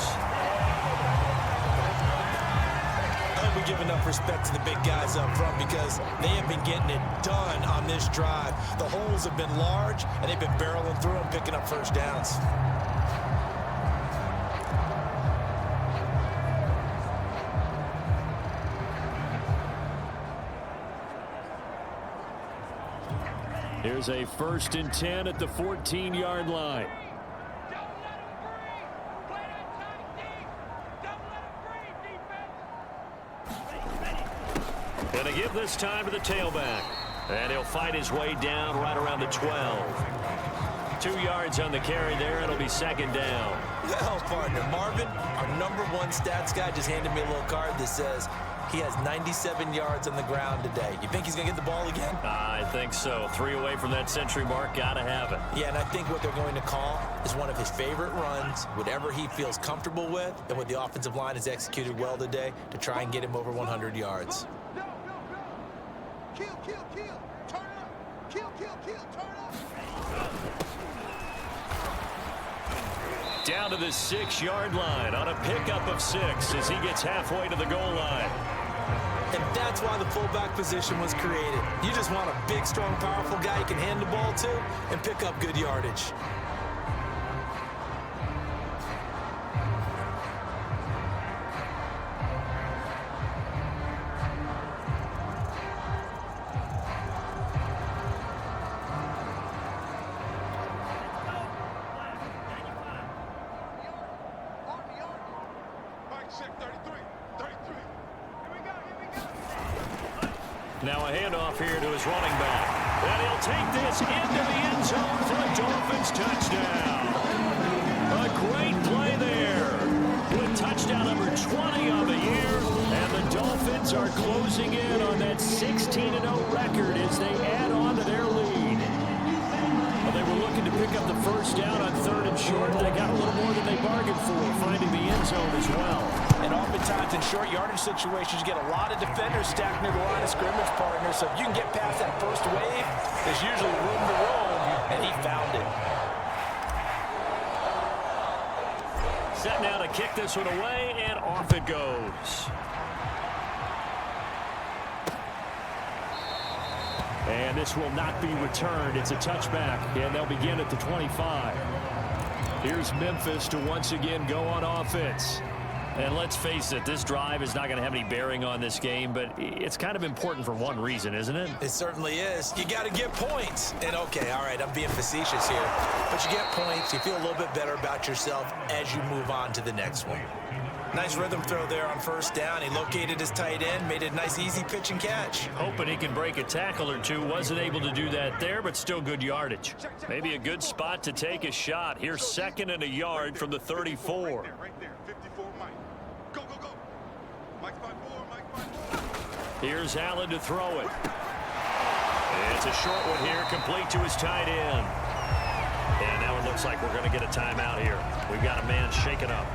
I hope we give enough respect to the big guys up front because they have been getting it done on this drive. The holes have been large, and they've been barreling through them, picking up first downs. Here's a 1st and 10 at the 14-yard line. Gonna give this time to the tailback. And he'll fight his way down right around the 12. 2 yards on the carry there. It'll be 2nd down. Well, partner, Marvin, our #1 stats guy, just handed me a little card that says he has 97 yards on the ground today. You think he's going to get the ball again? I think so. 3 away from that century mark. Got to have it. Yeah, and I think what they're going to call is one of his favorite runs, whatever he feels comfortable with, and what the offensive line has executed well today to try and get him over 100 yards. No. Kill. Turn up. Kill. Turn up. Down to the 6-yard line on a pickup of 6 as he gets halfway to the goal line. And that's why the fullback position was created. You just want a big, strong, powerful guy you can hand the ball to and pick up good yardage. Now a handoff here to his running back. And he'll take this into the end zone for a Dolphins touchdown. A great play there. With touchdown number 20 on the year. And the Dolphins are closing in on that 16-0 record as they add on to their lead. Well, they were looking to pick up the first down on 3rd and short. They got a little more than they bargained for, finding the end zone as well. And oftentimes in short yardage situations, you get a lot of defenders stacked near the line of scrimmage, partner. So if you can get past that first wave, there's usually room to roam, and he found it. Set now to kick this one away, and off it goes. And this will not be returned. It's a touchback, and they'll begin at the 25. Here's Memphis to once again go on offense. And let's face it, this drive is not going to have any bearing on this game, but it's kind of important for one reason, isn't it? It certainly is. You got to get points. And, okay, all right, I'm being facetious here. But you get points, you feel a little bit better about yourself as you move on to the next one. Nice rhythm throw there on first down. He located his tight end, made it a nice, easy pitch and catch. Hoping he can break a tackle or two. Wasn't able to do that there, but still good yardage. Maybe a good spot to take a shot. Here's 2nd and a yard from the 34. Right there, 54 Mike. Go, go, go. Mike 5-4, Mike 5-4. Here's Allen to throw it. It's a short one here, complete to his tight end. And now it looks like we're going to get a timeout here. We've got a man shaken up.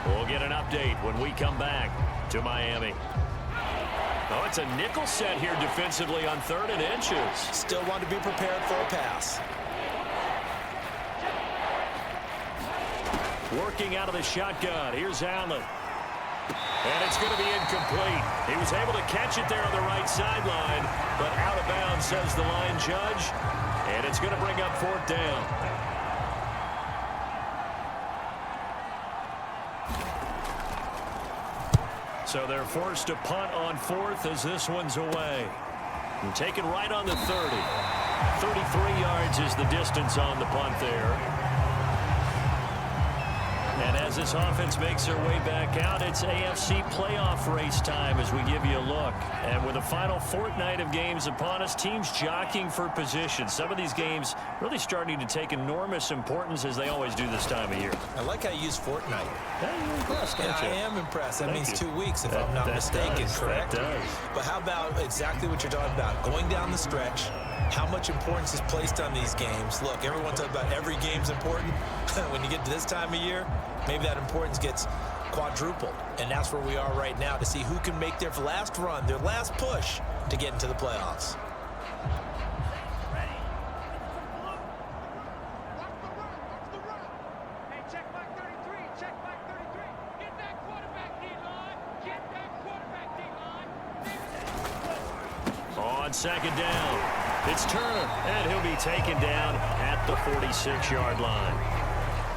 We'll get an update when we come back to Miami. Oh, it's a nickel set here defensively on 3rd and inches. Still want to be prepared for a pass. Working out of the shotgun. Here's Allen. And it's going to be incomplete. He was able to catch it there on the right sideline, but out of bounds, says the line judge. And it's going to bring up 4th down. So they're forced to punt on 4th as this one's away. And taken right on the 30. 33 yards is the distance on the punt there. And as this offense makes their way back out, it's AFC playoff race time as we give you a look. And with the final fortnight of games upon us, teams jockeying for position. Some of these games really starting to take enormous importance as they always do this time of year. I like how you use fortnight. Yeah, you're impressed, aren't you? I am impressed. That Thank means you. 2 weeks, if I'm not mistaken, correct? That does. But how about exactly what you're talking about? Going down the stretch, how much importance is placed on these games. Look, everyone talks about every game's important. When you get to this time of year, maybe that importance gets quadrupled. And that's where we are right now to see who can make their last run, their last push to get into the playoffs. On 2nd down, it's Turner, and he'll be taken down at the 46-yard line.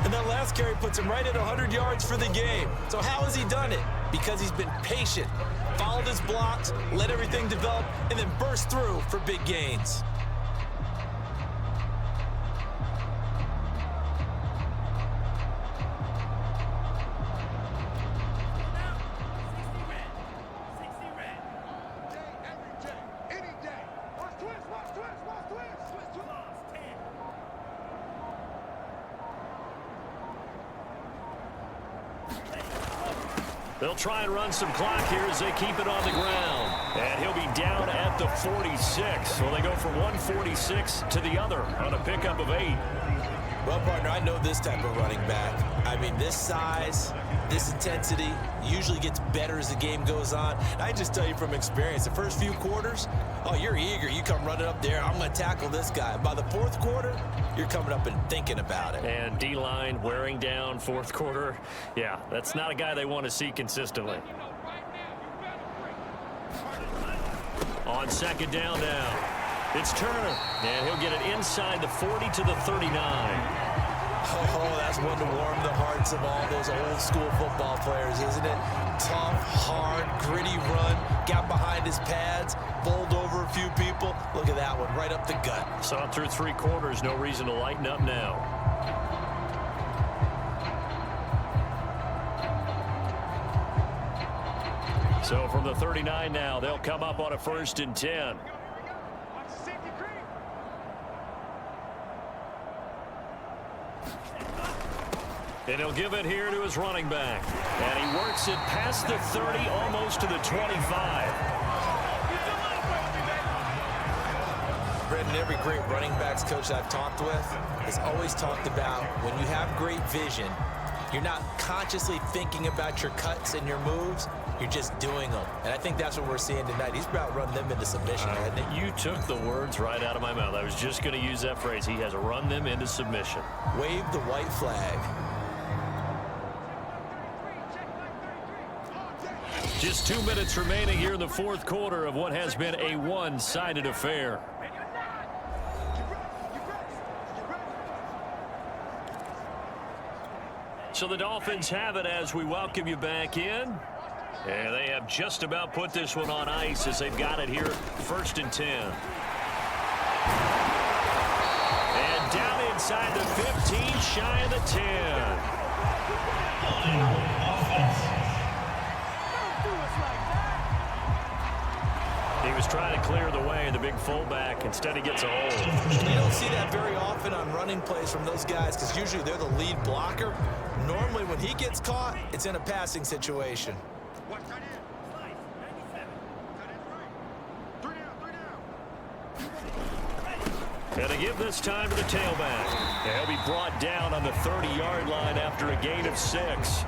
And that last carry puts him right at 100 yards for the game. So how has he done it? Because he's been patient, followed his blocks, let everything develop, and then burst through for big gains. They'll try and run some clock here as they keep it on the ground. And he'll be down at the 46. So they go from 146 to the other on a pickup of 8. Well, partner, I know this type of running back. I mean, this size, this intensity usually gets better as the game goes on. I just tell you from experience, the first few quarters, oh, you're eager. You come running up there, I'm going to tackle this guy. By the 4th quarter, you're coming up and thinking about it. And D-line wearing down 4th quarter. Yeah, that's not a guy they want to see consistently. On 2nd down now, it's Turner, and he'll get it inside the 40 to the 39. Oh, that's one to warm the hearts of all those old school football players, isn't it? Tough, hard, gritty run, got behind his pads, bowled over a few people. Look at that one, right up the gut. Saw it through 3 quarters, no reason to lighten up now. So from the 39 now, they'll come up on a 1st and 10. And he'll give it here to his running back. And he works it past the 30, almost to the 25. Brendan, and every great running backs coach I've talked with has always talked about when you have great vision, you're not consciously thinking about your cuts and your moves. You're just doing them. And I think that's what we're seeing tonight. He's about run them into submission, hasn't he? You took the words right out of my mouth. I was just going to use that phrase. He has run them into submission. Wave the white flag. Just 2 minutes remaining here in the fourth quarter of what has been a one-sided affair. So the Dolphins have it as we welcome you back in. And they have just about put this one on ice as they've got it here, 1st and 10. And down inside the 15, shy of the 10. He was trying to clear the way, the big fullback. Instead, he gets a hold. You don't see that very often on running plays from those guys because usually they're the lead blocker. Normally, when he gets caught, it's in a passing situation. And to give this time to the tailback. And he'll be brought down on the 30-yard line after a gain of 6.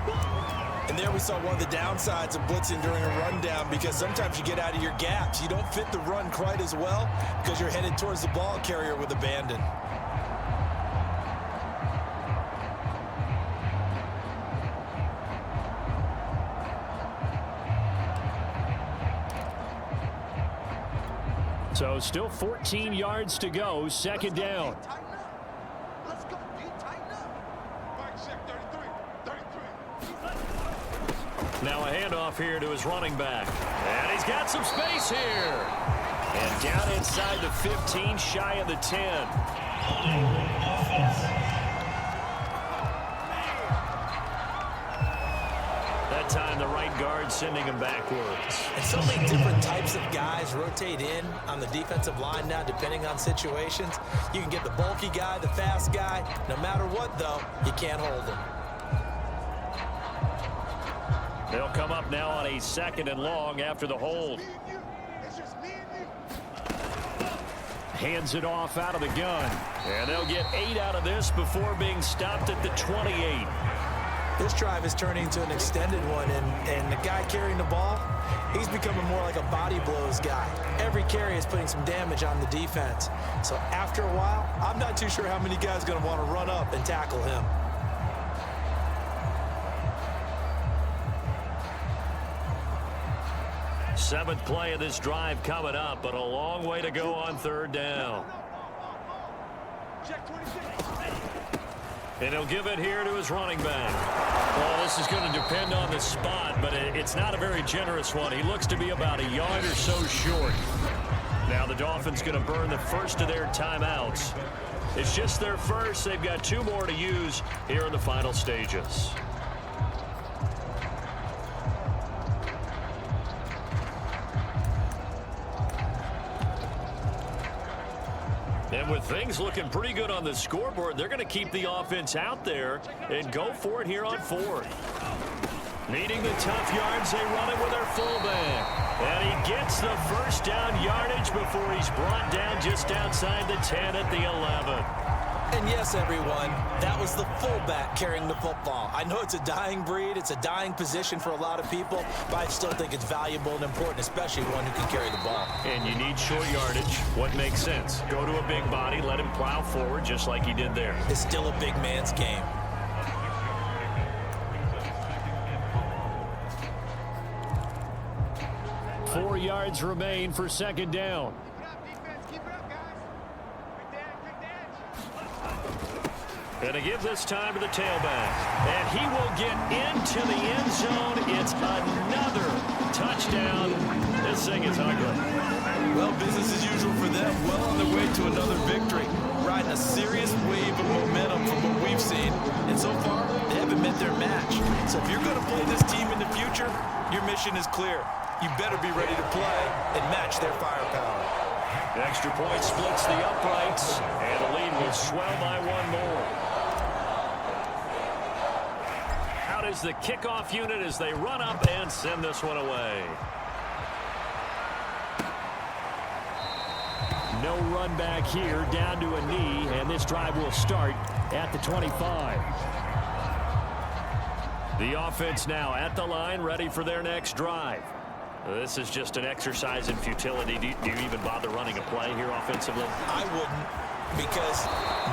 And there we saw one of the downsides of blitzing during a rundown because sometimes you get out of your gaps. You don't fit the run quite as well because you're headed towards the ball carrier with abandon. So still 14 yards to go, 2nd down. Let's go, D. Tighten up. Mike, check 33. Now a handoff here to his running back. And he's got some space here. And down inside the 15, shy of the 10. That time the right guard sending him backwards. And so many different types of guys rotate in on the defensive line now depending on situations. You can get the bulky guy, the fast guy. No matter what, though, you can't hold them. They'll come up now on a 2nd and long after the hold. Hands it off out of the gun. And they'll get 8 out of this before being stopped at the 28. This drive is turning into an extended one, and the guy carrying the ball, he's becoming more like a body blows guy. Every carry is putting some damage on the defense. So after a while, I'm not too sure how many guys are going to want to run up and tackle him. Seventh play of this drive coming up, but a long way to go on 3rd down. And he'll give it here to his running back. Well, this is going to depend on the spot, but it's not a very generous one. He looks to be about a yard or so short. Now the Dolphins going to burn the first of their timeouts. It's just their first. They've got 2 more to use here in the final stages. And with things looking pretty good on the scoreboard, they're going to keep the offense out there and go for it here on 4th. Needing the tough yards, they run it with their fullback. And he gets the first down yardage before he's brought down just outside the 10 at the 11. And yes, everyone, that was the fullback carrying the football. I know it's a dying breed, it's a dying position for a lot of people, but I still think it's valuable and important, especially one who can carry the ball. And you need short yardage. What makes sense? Go to a big body, let him plow forward just like he did there. It's still a big man's game. Four yards remain for 2nd down. And to give this time to the tailback. And he will get into the end zone. It's another touchdown. This thing is ugly. Well, business as usual for them. Well on their way to another victory. Riding a serious wave of momentum from what we've seen. And so far, they haven't met their match. So if you're going to play this team in the future, your mission is clear. You better be ready to play and match their firepower. The extra point splits the uprights. And the lead will swell by 1 more. Is the kickoff unit as they run up and send this one away. No run back here, down to a knee, and this drive will start at the 25. The offense now at the line, ready for their next drive. This is just an exercise in futility. Do you even bother running a play here offensively? I wouldn't, because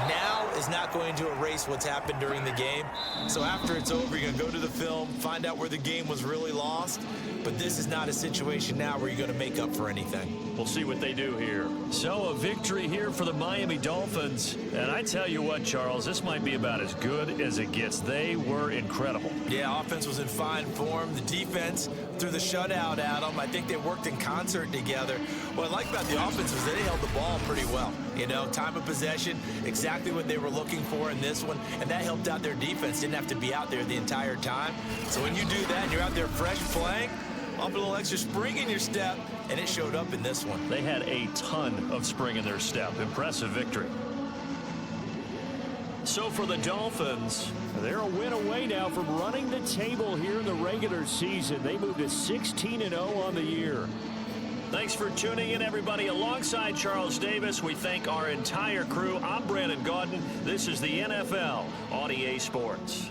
now is not going to erase what's happened during the game. So after it's over, you're going to go to the film, find out where the game was really lost. But this is not a situation now where you're going to make up for anything. We'll see what they do here. So a victory here for the Miami Dolphins. And I tell you what, Charles, this might be about as good as it gets. They were incredible. Yeah, offense was in fine form. The defense threw the shutout at them. I think they worked in concert together. What I like about the offense was they held the ball pretty well. You know, time of possession, exactly what they were looking for in this one. And that helped out their defense. Didn't have to be out there the entire time. So when you do that and you're out there fresh playing, up a little extra spring in your step, and it showed up in this one. They had a ton of spring in their step. Impressive victory. So for the Dolphins, they're a win away now from running the table here in the regular season. They moved to 16-0 on the year. Thanks for tuning in, everybody. Alongside Charles Davis, we thank our entire crew. I'm Brandon Gaudin. This is the NFL on EA Sports.